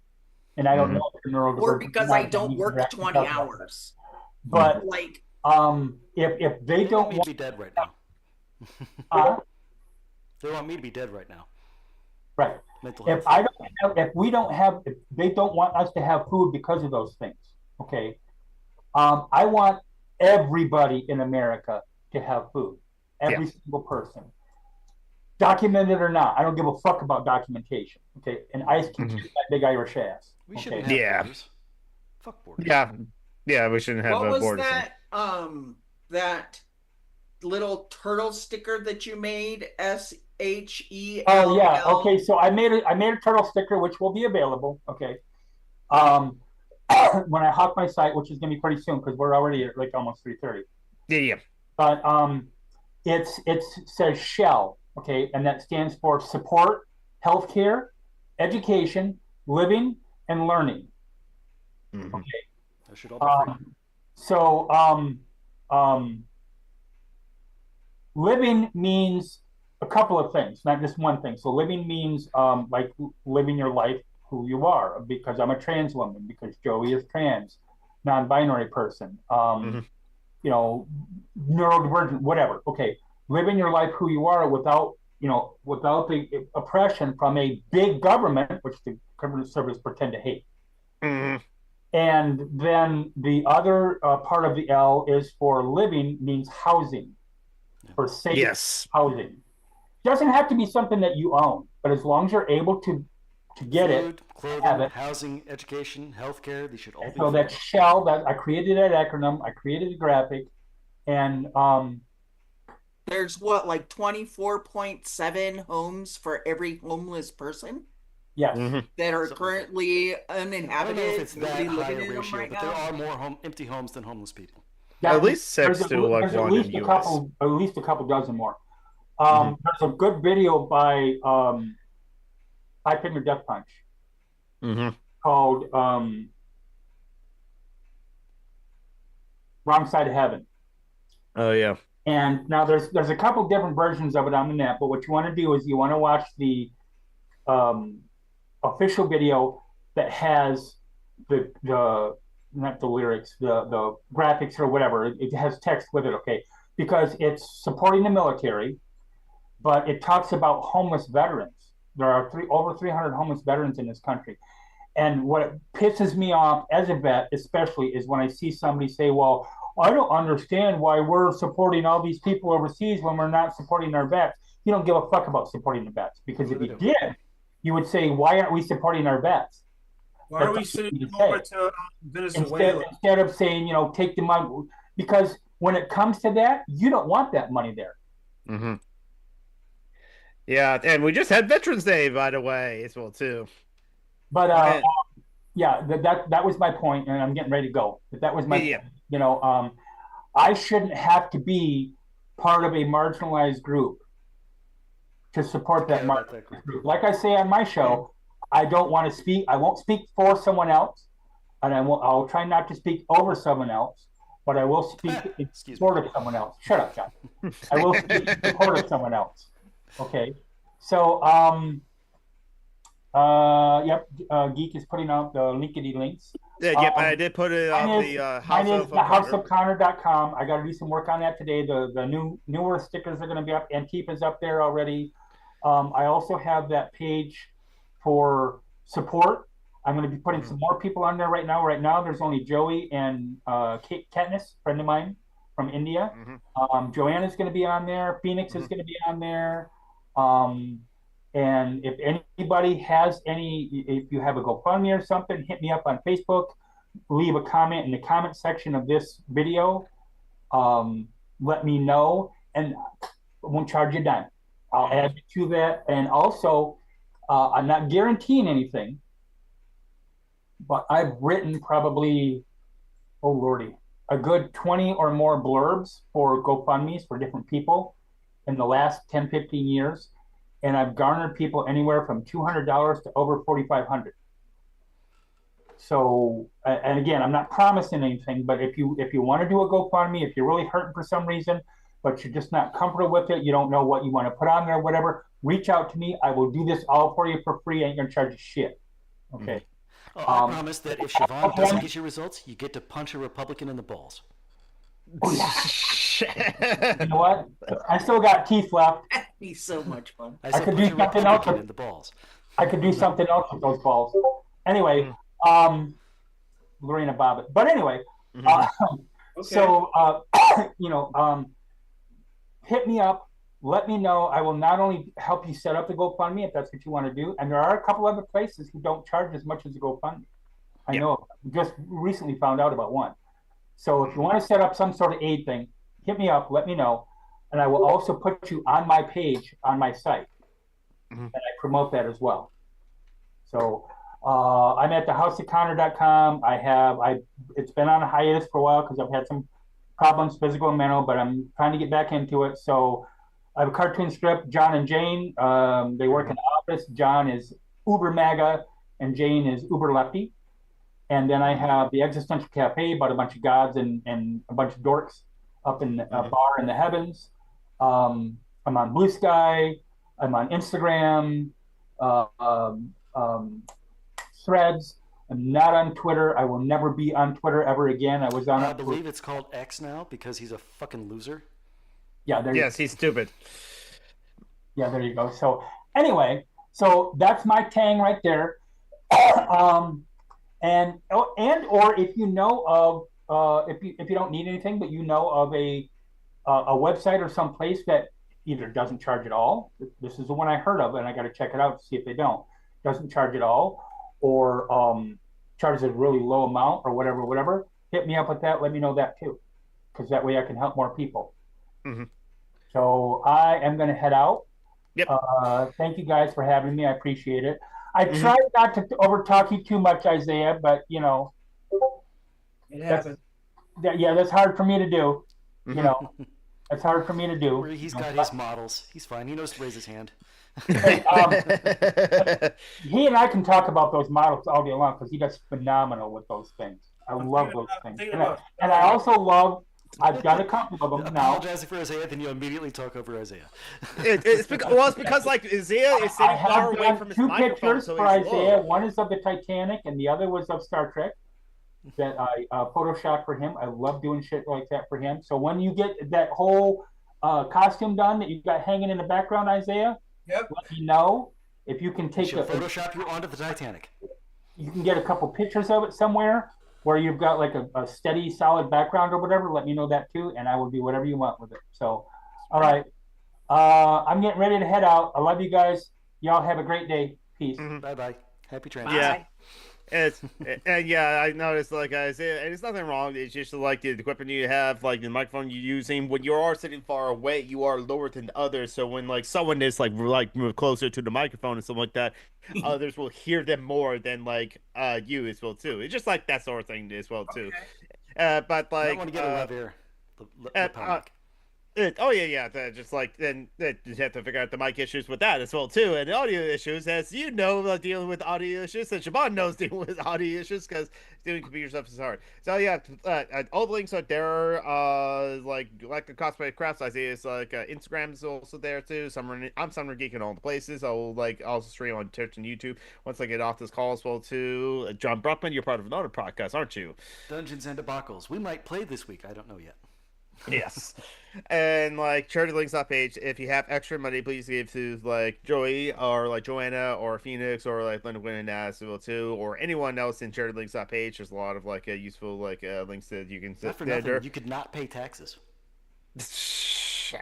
and I don't know if they're neurodivergent, or because I don't work 20 hours. But if they don't want me to be dead right now. They want me to be dead right now. Right. If they don't want us to have food because of those things. Okay. I want everybody in America to have food. Every single person. Documented or not. I don't give a fuck about documentation. Okay. And ICE can keep that big Irish ass. We shouldn't have borders. Fuck borders. Yeah, we shouldn't have what was borders. that little turtle sticker that you made? SHEL. Oh yeah. Okay. So I made a turtle sticker which will be available. Okay. When I hawk my site, which is gonna be pretty soon because we're already at like almost 3:30. Yeah. But it says SHEL. Okay, and that stands for support, healthcare, education, living, and learning. Okay. That should all be free. So living means a couple of things, not just one thing. So living means like living your life who you are, because I'm a trans woman, because Joey is trans, non-binary person, neurodivergent, whatever. Okay, living your life who you are without the oppression from a big government, which the conservatives pretend to hate. And then the other part of the L is for living, means housing, for safe housing. Doesn't have to be something that you own, but as long as you're able to get Food, it, clothing, housing, education, healthcare, they should all be so free. that SHEL, that I created that acronym, I created the graphic, and there's like 24.7 homes for every homeless person. Yes. That are currently uninhabited. I don't know if it's that high a ratio, right but now. there are more empty homes than homeless people. At least 6 to like there's 1 at least in the a US. couple, at least a couple dozen more. There's a good video by Five Finger Death Punch called Wrong Side of Heaven. Oh yeah. And now there's a couple different versions of it on the net, but what you want to do is you want to watch the official video that has the not the lyrics, the graphics or whatever. It has text with it, okay? Because it's supporting the military. but it talks about homeless veterans. There are over 300 homeless veterans in this country. And what pisses me off as a vet, especially, is when I see somebody say, well, I don't understand why we're supporting all these people overseas when we're not supporting our vets. You don't give a fuck about supporting the vets, because if you did, you would say, why aren't we supporting our vets? Why are we sending them over to Venezuela? Instead of saying, you know, take the money, because when it comes to that, you don't want that money there. Mm-hmm. Yeah, and we just had Veterans Day, by the way, as well too. But yeah, that was my point, and I'm getting ready to go. But that was my point. You know, I shouldn't have to be part of a marginalized group to support that marginalized group. Like I say on my show, I don't want to speak. I won't speak for someone else, and I'll try not to speak over someone else, but I will speak in support of someone else. Shut up, John. I will speak in support of someone else. Okay. So, yep, Geek is putting out the linkity links. Yeah, yep, I did put it on the houseofconnor.com. I got to do some work on that today. The newer stickers are going to be up. Antifa's up there already. I also have that page for support. I'm going to be putting some more people on there right now. Right now, there's only Joey and Katniss, friend of mine from India. Joanna's going to be on there. Phoenix is going to be on there. And if anybody has if you have a GoFundMe or something, hit me up on Facebook, leave a comment in the comment section of this video. Let me know, and I won't charge you a dime. I'll add you to that. And also, I'm not guaranteeing anything, but I've written probably, oh Lordy, a good 20 or more blurbs for GoFundMes for different people in the last 10, 15 years. And I've garnered people anywhere from $200 to over $4,500. So, and again, I'm not promising anything, but if you want to do a GoFundMe, if you're really hurting for some reason, but you're just not comfortable with it, you don't know what you want to put on there, whatever, reach out to me. I will do this all for you for free. I ain't gonna charge you shit. Okay. I promise that if Siobhan doesn't get your results, you get to punch a Republican in the balls. Oh, yeah. You know what? I still got teeth left. That'd be so much fun. I could do something else in the balls. I could do something else with those balls. Anyway, Lorena Bobbitt. But anyway, so you know, hit me up. Let me know. I will not only help you set up the GoFundMe if that's what you want to do, and there are a couple other places who don't charge as much as the GoFundMe. I know. Just recently found out about one. So if you want to set up some sort of aid thing, hit me up, let me know, and I will also put you on my page on my site, and I promote that as well. So I'm at thehouseofconnor.com. It's been on a hiatus for a while because I've had some problems, physical and mental, but I'm trying to get back into it. So I have a cartoon strip, John and Jane. They work in the office. John is uber MAGA, and Jane is uber lefty. And then I have the Existential Cafe about a bunch of gods and a bunch of dorks up in a bar in the heavens. I'm on Blue Sky. I'm on Instagram, Threads. I'm not on Twitter. I will never be on Twitter ever again. I was on. I believe it's called X now because he's a fucking loser. Yeah. He's stupid. Yeah, there you go. So anyway, so that's my tang right there. And or if you know of if you don't need anything, but you know of a website or some place that either doesn't charge at all. This is the one I heard of, and I got to check it out to see if they doesn't charge at all, or charges a really low amount or whatever. Hit me up with that. Let me know that too, because that way I can help more people. So I am going to head out. Yep. Thank you guys for having me. I appreciate it. I tried not to overtalk you too much, Isaiah, but you know, it happens. That's hard for me to do. You know, that's hard for me to do. He's got his models. He's fine. He knows to raise his hand. He and I can talk about those models all day long because he does phenomenal with those things. I love those things, and I also love. I've got a couple of them now. Apologizing for Isaiah, then you immediately talk over Isaiah. It's because like Isaiah is sitting far away from his microphone. Two pictures for Isaiah. One is of the Titanic, and the other was of Star Trek that I photoshopped for him. I love doing shit like that for him. So when you get that whole costume done that you've got hanging in the background, Isaiah, Yep. let me know. If you can We take shall Photoshop you onto the Titanic. you can get a couple pictures of it somewhere where you've got like a steady, solid background or whatever. Let me know that too, and I will do whatever you want with it. So, all right. I'm getting ready to head out. I love you guys. Y'all have a great day. Peace. Mhm. Bye bye. Happy transit. Yeah. Bye. And yeah, I noticed, like I said, and it's nothing wrong. It's just like the equipment you have, like the microphone you're using. When you are sitting far away, you are lower than others. So when like someone is like move closer to the microphone and something like that, others will hear them more than like you as well too. It's just like that sort of thing as well too. But I like want to get a lavalier lapel mic. Oh yeah. Just like then you have to figure out the mic issues with that as well too, and the audio issues, as you know, dealing with audio issues, and Siobhan knows dealing with audio issues because doing computer stuff is hard. So yeah, all the links are there. Like the cosplay crafts, I see is like Instagram is also there too. I'm Summer Geek in all the places. I'll like also stream on Twitch and YouTube once I get off this call as well too. John Bruckman, you're part of another podcast, aren't you? Dungeons and Debacles. We might play this week. I don't know yet. Yes. And like charity links on page. If you have extra money, please give to like Joey or like Joanna or Phoenix or like Linda Wynn and as well too, or anyone else in charity links on page. There's a lot of like useful like links that you can Not for there. nothing, you could not pay taxes.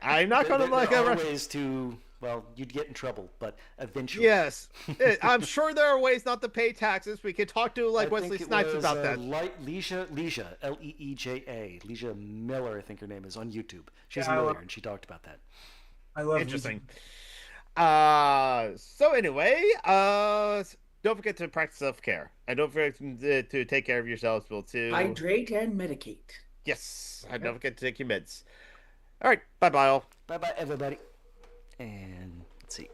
I'm not gonna like there are ways to. Well, you'd get in trouble, but eventually. Yes, I'm sure there are ways not to pay taxes. We could talk to like I Wesley think it Snipes was, about that. Leisha, Leeja, Leisha Miller, I think her name is, on YouTube. She's Yeah, a lawyer, and she talked about that. I love Interesting. So anyway, don't forget to practice self-care, and don't forget to take care of yourselves, Bill, too. Hydrate and medicate. Yes, and don't forget to take your meds. All right, bye-bye all. Bye bye, everybody. And let's see.